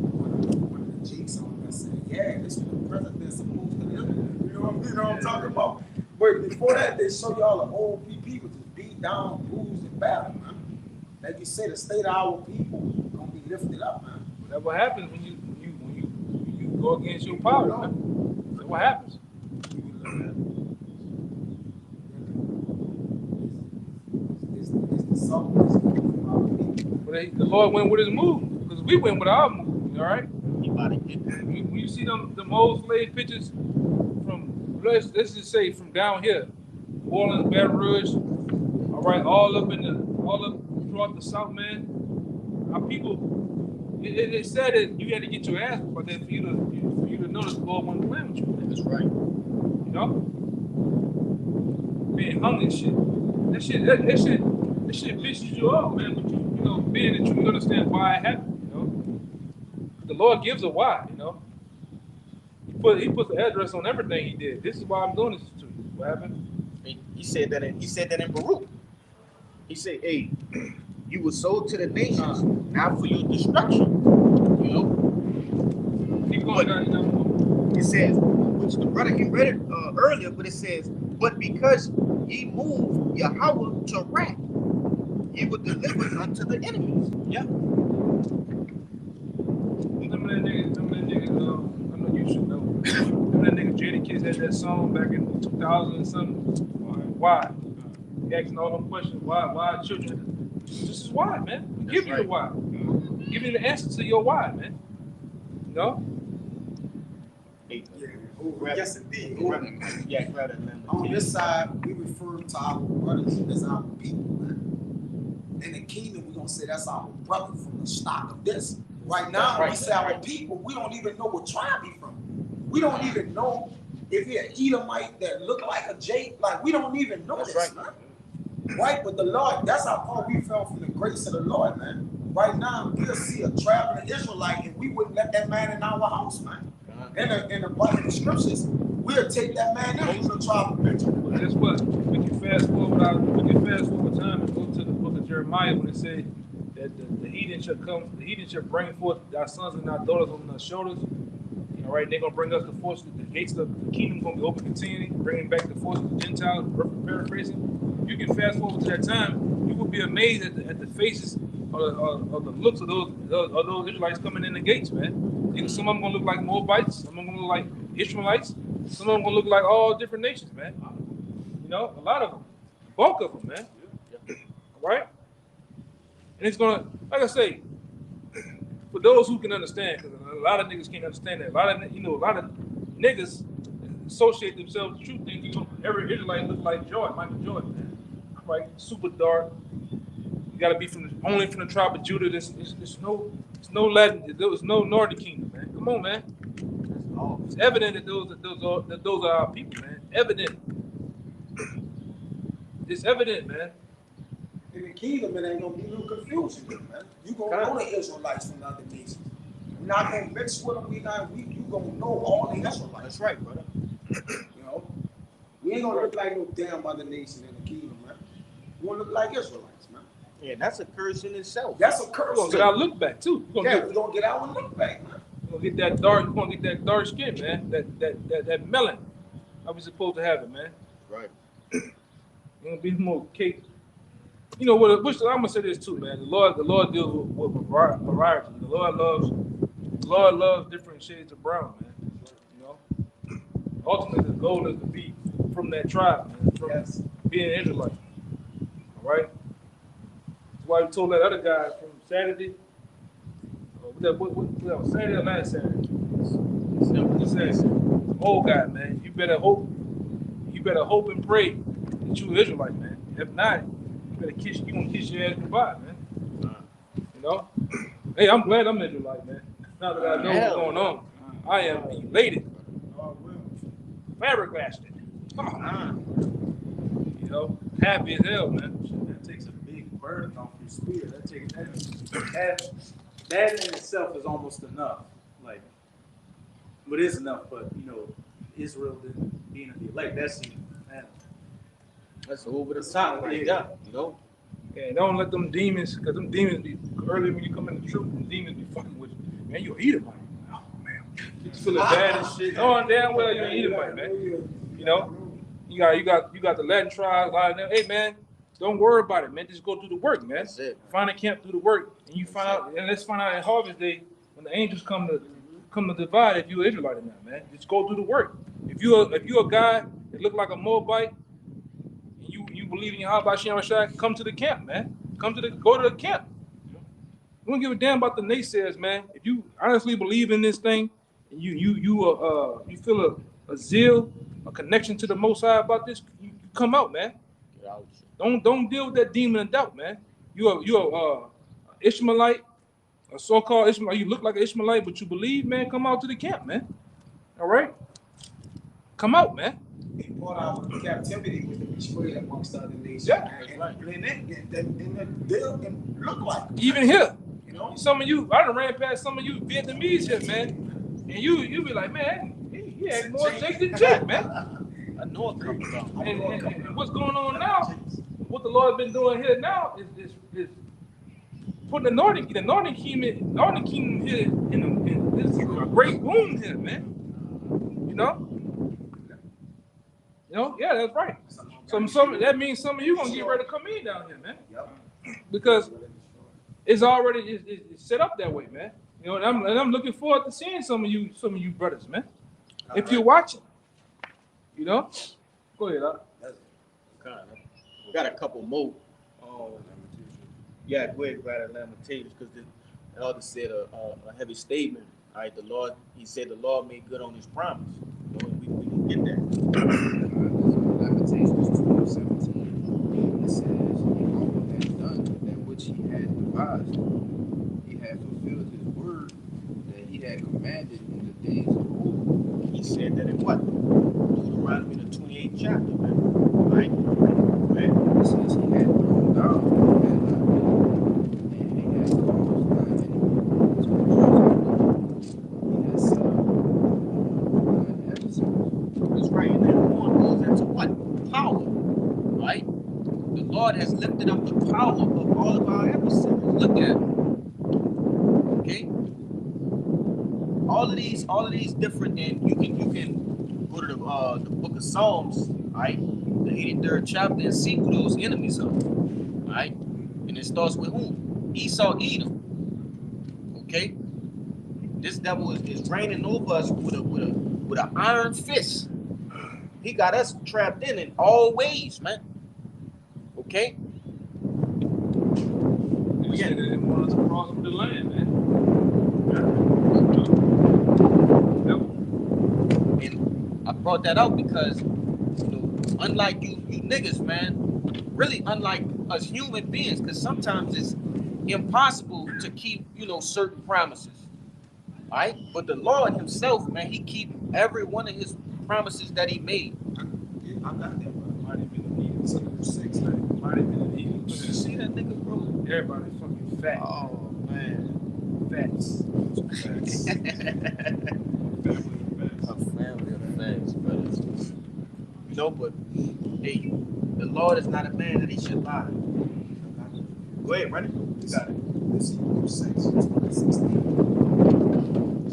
one of the Jakes on that said, "Yeah, this is the president supposed to live in." You know what I'm talking about? But before that, they show y'all the old people just beat down, bruised, and battered, man. Like you say, the state of our people gonna be lifted up, man. That's what happens when you go against your power, man. That's what happens. But the Lord went with his move, because we went with our move, all right? When you see them old slave pictures from, let's just say from down here, New Orleans, Baton Rouge, all right, all up throughout the South, man, our people, it said that you had to get your ass but then for you to notice the Lord wasn't playing with you. That's right. You know? Being hung and shit. That shit pisses you off, man. But you know, being that you understand why it happened, you know. The Lord gives a why, you know. He put the address on everything he did. This is why I'm doing this to you. What happened? He said that in Baruch. He said, "Hey, you were sold to the nations, not for your destruction." You know. Keep going, guys. It says, which the brother he read it earlier, but it says, "But because ye moved Yahawah to wrath, ye were delivered unto the enemies." Yeah. Some of that niggas, I know you should know. Some of that nigga Jadakiss had that song back in 2000 and something. Why? He asking all them questions. Why children? This is why, man. Give you the why. Give you the answer to your why, man. You know? Yes, indeed. Yeah, rather than On this side, we refer to our brothers as our people, man. In the kingdom, we're going to say that's our brother from the stock of this. Right now, we say our people, we don't even know what tribe he's from. We don't even know if he's an Edomite that look like a Jake. Like, we don't even know this, man. Right? But the Lord, that's how far we fell from the grace of the Lord, man. Right now, we'll see a traveling Israelite, and we wouldn't let that man in our house, man. In the scriptures, we'll take that man out of the tribe of Benjamin. But guess what? We can fast forward time and go to the book of Jeremiah when it said that the heathen shall come, the heathen shall bring forth our sons and our daughters on their shoulders. All right, they're gonna bring us the force, the gates of the kingdom gonna be open continually, bringing back the force of the Gentiles, paraphrasing. You can fast forward to that time, you will be amazed at the faces or the looks of those Israelites coming in the gates, man. Some of them gonna look like Moabites, some of them gonna look like Ishmaelites, some of them gonna look like all different nations, man. You know, a lot of them, bulk of them, man. All right, and it's gonna, like I say, for those who can understand, because a lot of niggas can't understand that. A lot of niggas associate themselves with true things. You know, every Israelite looks like Michael Jordan, man. Right, super dark. You got to be only from the tribe of Judah. There's no Latin. There was no Northern Kingdom, man. Come on, man. It's evident that those are our people, man. Evident. It's evident, man. In the kingdom, it ain't gonna be no confusion, man. You gonna know the Israelites from the other nations. We're not gonna mix with them. You gonna know all the Israelites. That's right, brother. You know, we ain't gonna look like no damn other nation in the kingdom, man. We wanna look like Israelites, man. Yeah, that's a curse in itself. That's a curse. We're gonna get our look back too. We're gonna get our look back, man. We're gonna get that dark. We're gonna get that dark skin, man. That melon. How we supposed to have it, man? Right. We're gonna be more cake. You know what? I'm gonna say this too, man. The Lord deals with variety. The Lord loves different shades of brown, man. You know. Ultimately, the goal is to be from that tribe, man. From being an Israelite. All right. That's why we told that other guy from Saturday. What was Saturday or last Saturday? Old guy, man. You better hope and pray that you're an Israelite, man. If not, you gonna kiss your ass goodbye, man. You know? Hey, I'm glad I'm Israelite, man. Now that I know what's going on, I am elated. Flabbergasted. You know, happy as hell, man. That takes a big burden off your spirit. that in itself is almost enough. Like, but it's enough. But Israel being the elect, That's over the top right there, Yeah, don't let them demons, because them demons be early when you come in the truth, them demons be fucking with you. Man, you're an Edomite. Oh man. You feeling bad and shit. Knowing damn well you're an Edomite, man. You got the Latin tribes, hey man, don't worry about it, man. Just go do the work, man. That's it. Find a camp, do the work. And you find out, and let's find out at Harvest Day when the angels come to divide if you're an Israelite or not, man. Just go do the work. If you're a guy that look like a Moabite, you believe in YAHAWASHI, come to the camp, man. Go to the camp. We don't give a damn about the naysayers, man. If you honestly believe in this thing, and you feel a zeal, a connection to the Most High about this, you come out, man. Don't deal with that demon of doubt, man. You're Ishmaelite, a so-called Ishmaelite. You look like an Ishmaelite, but you believe, man. Come out to the camp, man. All right, come out, man. He brought out the captivity with the spread amongst other nations. Yeah, and they look like even here. Some of you, I done ran past some of you Vietnamese here, man, and you be like, man, he had more Jake than Jake, man. I know a couple of them. And what's going on now? What the Lord's been doing here now is putting the Northern Kingdom here in this a great boom here, man. Yeah, that's right. Some that means some of you gonna get ready to come in down here, man. Because it's already it's set up that way, man. And I'm looking forward to seeing some of you brothers, man. If you're watching, go ahead. We got a couple more. Yeah, go ahead, grab that Lamentations, because the elder said a heavy statement. All right, the Lord, he said the Lord made good on his promise. We can get that. Lamentations 12:17. It says, Yahweh has done that which he had devised. He had fulfilled his word that he had commanded in the days of old. He said that in what? Deuteronomy the 28th chapter, man. Right? It says he had thrown down and not built, and he had caused thy enemies to rejoice. He has set up thine adversaries. That's right. And that one goes into what? Power. Right? The Lord has lifted up the power of all of our adversaries. Look at it. Okay? All of these different, and you can go to the book of Psalms, right? The 83rd chapter, and see who those enemies are. Right? And it starts with whom? Esau, Edom. Okay? This devil is reigning over us with an iron fist. He got us trapped in all ways, man. Okay? He said they didn't want us to cross the land, man. And I brought that out because, unlike you niggas, man, really unlike us human beings, because sometimes it's impossible to keep, certain promises. All right? But the Lord himself, man, he keep every one of his promises that he made. I got that, bro. Might have been an eagle. 6, might have been an eagle. You see that nigga, bro? Everybody fucking fat. Oh, man. Fats. A family of facts, brothers. But hey, the Lord is not a man that he should lie. Go ahead, run it. You got it. This Hebrews 6,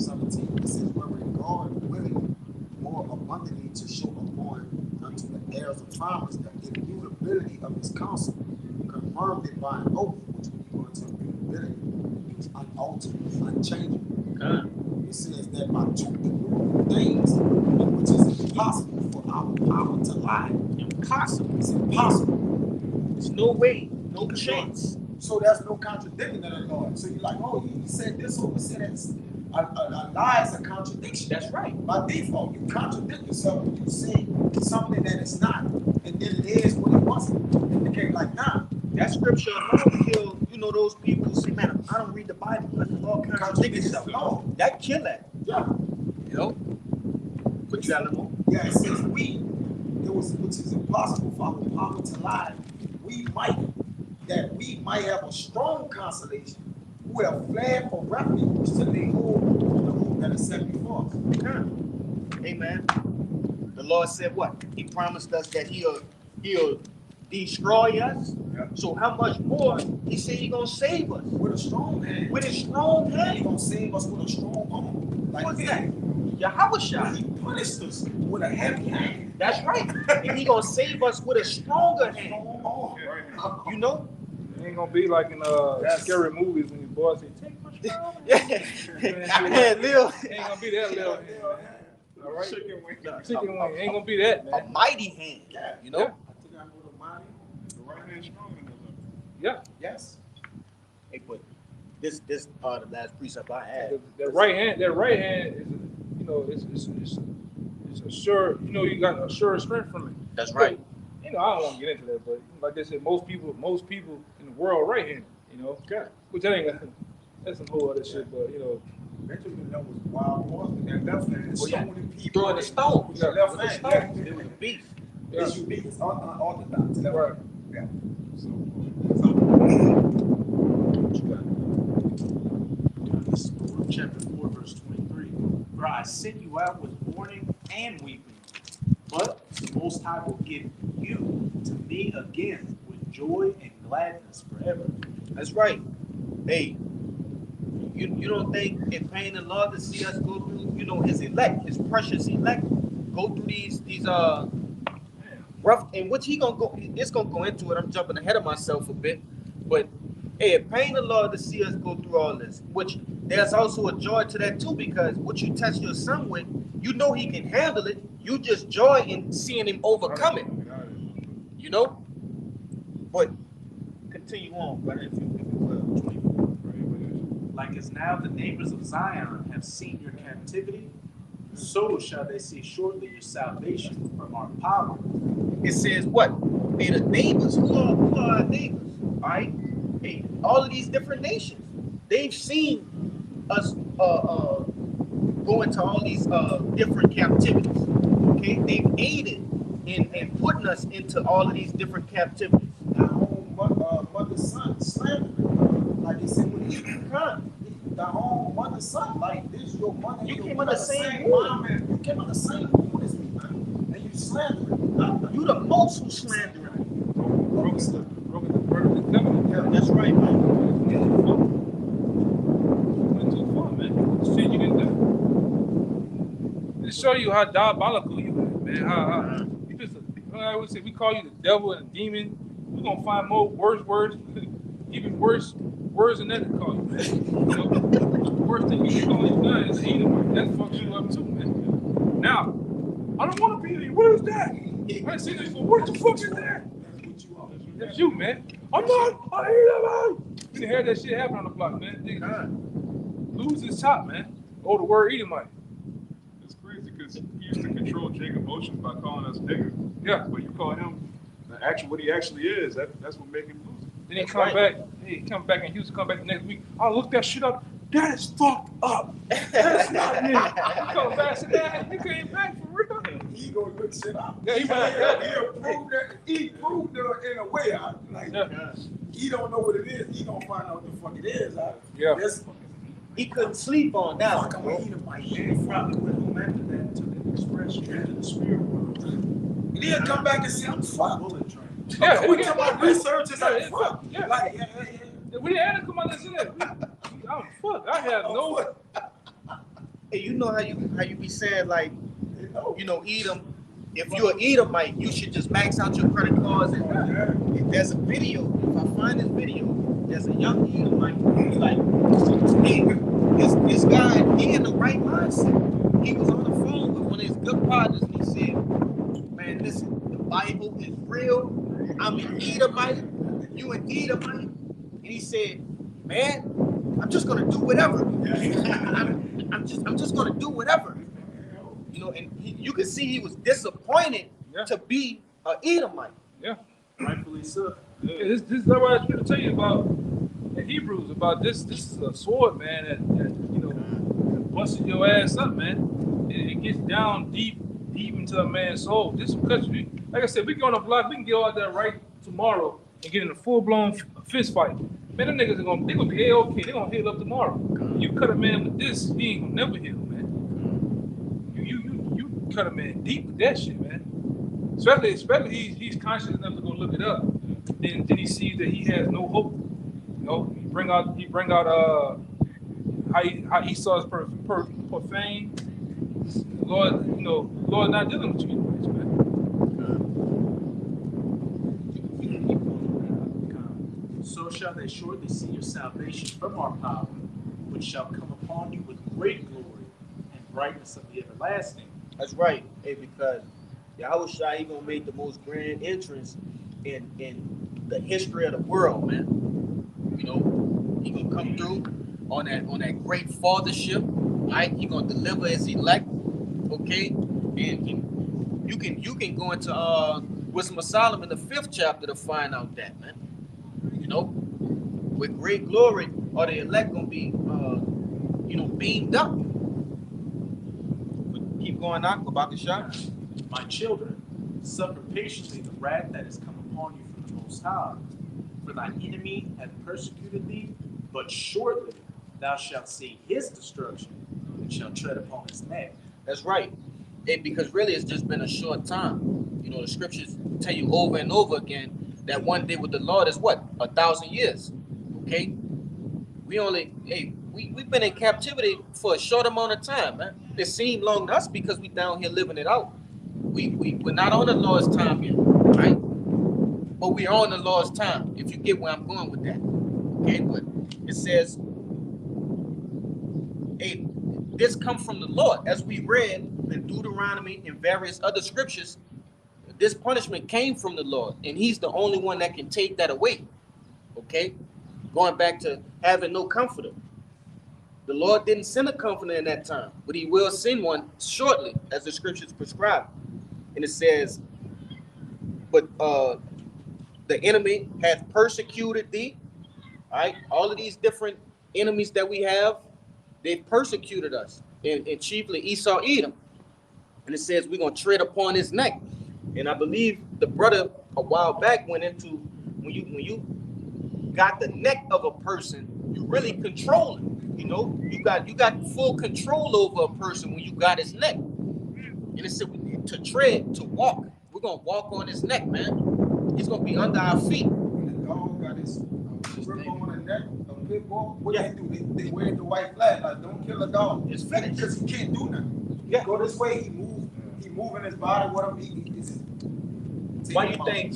17. It says, wherein God willing more abundantly to show upon unto the heirs of promise the immutability of his counsel, confirmed it by an oath, which when he to immutability, it was unalterable, unchangeable. It says that by two immutable things, which is impossible for our power to lie. Impossible. It's impossible. There's no way, no chance. So there's no contradicting of the Lord. So you're like, oh, you said this or you said that. A lie is a contradiction. That's right. By default, you contradict yourself when you say something that it's not, and then it is when it wasn't. It became like, nah. That scripture alone kill, those people who say, man, I don't read the Bible because the Lord contradicts itself. No. That kill that. Yeah. But you got a more. Yeah, it says which is impossible for our power to lie. We might have a strong consolation who have fled for refuge to lay hold on the hope that is set before us. Amen. The Lord said what? He promised us that he'll destroy us. Yeah. So how much more? He said he's gonna save us With a strong hand. with his strong He's hand. gonna save us with a strong arm. Like What's that? that? YAHAWASHI. He punished us with a heavy hand. That's right. And he gonna save us with a stronger hand. Strong arm. You know? It ain't gonna be like in Yes. scary movies when your boss say, "Take my strong." Yeah, Lil. It ain't gonna be that little. All right. Chicken wing. Chicken wing. Ain't gonna be that, A man. mighty hand. You know? Yeah. I think I know the mighty. The right hand stronger than the left. Yeah. Yes. Hey, but this the last precept I had. That right hand is, you know, it's a sure, you know, you got a sure strength from it. That's right. You know, I don't want to get into that, but like I said, most people in the world right-handed, you know. Okay. Which that ain't that's some whole other shit, but you know. Benjamin, that was wild horse with that left hand. Oh, yeah. So many people. Throwing the stone. With your left With the hand. stone. Yeah. It was a beast. Yeah. It's unique. It's unorthodox. Left Right. hand. Yeah. This is Luke chapter 4, verse 23. For I sent you out with mourning and weeping, but the Most High will give you to me again with joy and gladness forever. That's right. Hey, you don't think it pain the Lord to see us go through, you know, his elect, his precious elect, go through these rough, and which he gonna go, it's gonna go into it. I'm jumping ahead of myself a bit, but hey, it pain the Lord to see us go through all this, which there's also a joy to that too, because what you test your son with, you know he can handle it. You just joy in seeing him overcome it, you know? But continue on, brother, if you will. Like as now the neighbors of Zion have seen your captivity, so shall they see shortly your salvation from our power. It says what? Hey, the neighbors, who are our neighbors? All right? Hey, all of these different nations, they've seen us go into all these different captivities. Okay, they've aided in putting us into all of these different captivities. Our own mother's son slandering. Like they said when he the home mother's son, like this your mother. You your came mother out the same mom, and you came out the same womb as me, man. And you slandering. You the most who slandering. Broken the covenant. Yeah, that's right, man. You went too far, man. Shit, you didn't do. It show you how diabolical you are, man. How you just, I would say, we call you the devil and a demon. We're gonna find more worse words, even worse words than that to call you, man. You know, the worst thing you can call your gun is Edomite. That fucks you up too, man. Now, I don't want to be there. What is that? I see this before. What the fuck is that? That's you, man. I'm not. I hate Edomite. You heard that shit happen on the block, man. Nigga, lose his top, man. Oh, the word Edomite. It's crazy because he used to control Jacob's emotions by calling us niggas. Yeah. But you call him what he actually is. That's what make him lose it. Then he come back. He come back and Houston come back the next week. I look that shit up. That is fucked up. That's not me. He come back and said, "Man, you came back for real." He gonna look shit up. Yeah, he might. He proved it in a way. Like Yeah. he don't know what it is. He gonna find out what the fuck it is. Yeah. This He couldn't sleep on that fuck, I'm one. gonna eat him like He probably went home after that and took an express straight to the spirit world. And he'll come back and say, I'm fucked. Bullet train. Yeah, What to my research is like, Yeah, fuck. yeah. Like, We didn't have to come out and say that. I'm fuck. I have no. Hey, you know how you be saying like, no. you know, Edom. If you're an Edomite, you should just max out your credit cards. And if there's a video, if I find this video, there's a young Edomite. He's like, hey, this guy, he in the right mindset. He was on the phone with one of his good partners, and he said, "Man, listen, the Bible is real. I'm an Edomite. You an Edomite?" And he said, "Man, I'm just gonna do whatever. I'm just gonna do whatever." You know, and you could see he was disappointed to be an Edomite. Yeah. Rightfully so. Yeah, this is what I was trying to tell you about in Hebrews about this. This is a sword, man. That you know, busting your ass up, man. It gets down deep into a man's soul. This because like I said, we go on a block. We can get all that right tomorrow and get in a full blown fist fight. Man, them niggas they gonna be okay. They gonna heal up tomorrow. You cut a man with this, he ain't gonna never heal, man. You cut a man deep with that shit, man. Especially he's conscious enough to go look it up. Then he sees that he has no hope. You know, he bring out how Esau's profane. Lord, you know, Lord not dealing with you anyways, man. So shall they surely see your salvation from our power, which shall come upon you with great glory and brightness of the everlasting. That's right. Hey, because YAHAWASHI, he gonna make the most grand entrance in the history of the world, man. You know, he gonna come through on that great fathership, right? He gonna deliver his elect, okay? And you can go into Wisdom of Solomon, the 5th chapter, to find out that, man. You know, with great glory, are the elect gonna be beamed up. But keep going on about the shot. My children, suffer patiently the wrath that has come upon you from the Most High. For thine enemy hath persecuted thee, but shortly thou shalt see his destruction, and shalt tread upon his neck. That's right. Because really it's just been a short time. You know, the scriptures tell you over and over again that one day with the Lord is what? 1,000 years. Okay? We've been in captivity for a short amount of time, man. It seemed long to us because we down here living it out. We're not on the Lord's time yet, right? But we're on the Lord's time, if you get where I'm going with that. Okay, but it says, hey, this comes from the Lord. As we read in Deuteronomy and various other scriptures, this punishment came from the Lord, and he's the only one that can take that away. Okay? Going back to having no comforter. The Lord didn't send a comforter in that time, but he will send one shortly, as the scriptures prescribe. And it says, but the enemy hath persecuted thee. All right? All of these different enemies that we have, they've persecuted us, and chiefly Esau, Edom. And it says we're going to tread upon his neck. And I believe the brother a while back went into when you got the neck of a person, you really control it. You know, you got full control over a person when you got his neck. And it said to tread, to walk. We're gonna walk on his neck, man. He's gonna be under our feet. When the dog got his grip on the neck, a pit bull, what they do? They wear the white flag, like don't kill a dog. It's finished. Because he can't do nothing. Yeah. Go this way, he moving his body, whatever Why do you think,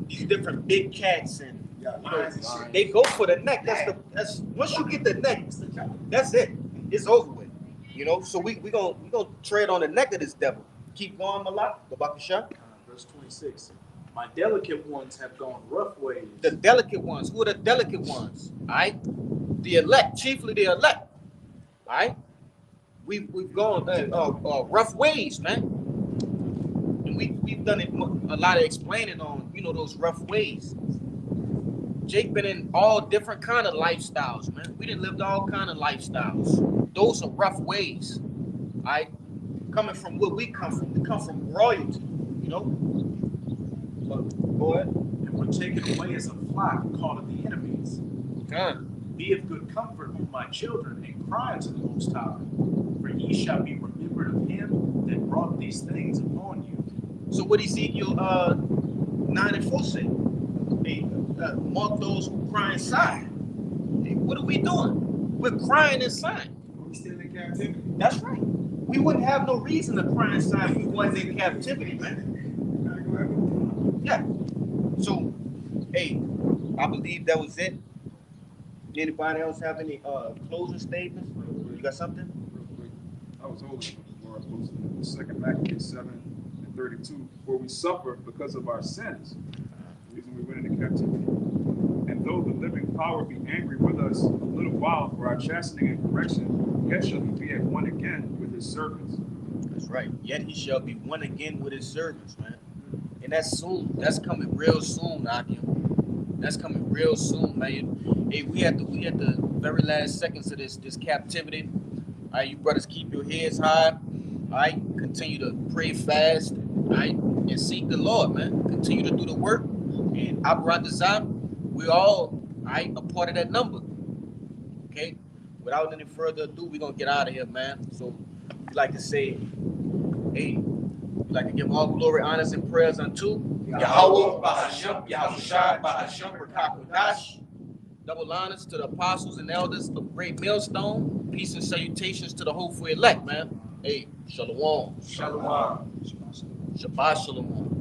these different big cats and lions and shit. they go for the neck? That's once you get the neck, that's it. It's over with. So we gonna tread on the neck of this devil. Keep going, Malak. Go back to shot. Verse 26. My delicate ones have gone rough ways. The delicate ones. Who are the delicate ones? All right. The elect, chiefly the elect. All right. We've gone rough ways, man. And we've done a lot of explaining on those rough ways. Jake been in all different kind of lifestyles, man. We done lived all kind of lifestyles. Those are rough ways. All right. Coming from where we come from. We come from royalty, But go ahead. And were taken away as a flock, called of the enemies. Be of good comfort, O my children, and cry unto the Most High, for ye shall be remembered of him that brought these things upon you. So what Ezekiel 9:4 say? Hey, mark those who cry inside. Hey, what are we doing? We're crying inside. We still in captivity. That's right. We wouldn't have no reason to cry inside if we wasn't in captivity, man. Yeah. So, hey, I believe that was it. Anybody else have any closing statements? You got something? Real quick, I was holding before I posted the second Maccabees 7:32. For we suffer because of our sins, the reason we went into captivity. And though the living power be angry with us a little while for our chastening and correction, yet shall he be at one again with his servants. That's right. Yet he shall be one again with his servants, man. And that's soon. That's coming real soon, Akim. That's coming real soon, man. Hey, we at the very last seconds of this captivity. All right, you brothers, keep your heads high. All right, continue to pray fast. All right, and seek the Lord, man. Continue to do the work. And Abarat Dazam, we all right? A part of that number. Okay? Without any further ado, we're going to get out of here, man. So we like to say, hey, we like to give all glory, honors, and prayers unto YAHAWAH, bahasham, YAHAWASHI, bahasham, Rakakwadash. Double honors to the apostles and elders of Great Millstone. Peace and salutations to the hopeful elect, man. Hey, Shalawam. Shalawam. Shabbat Shalom.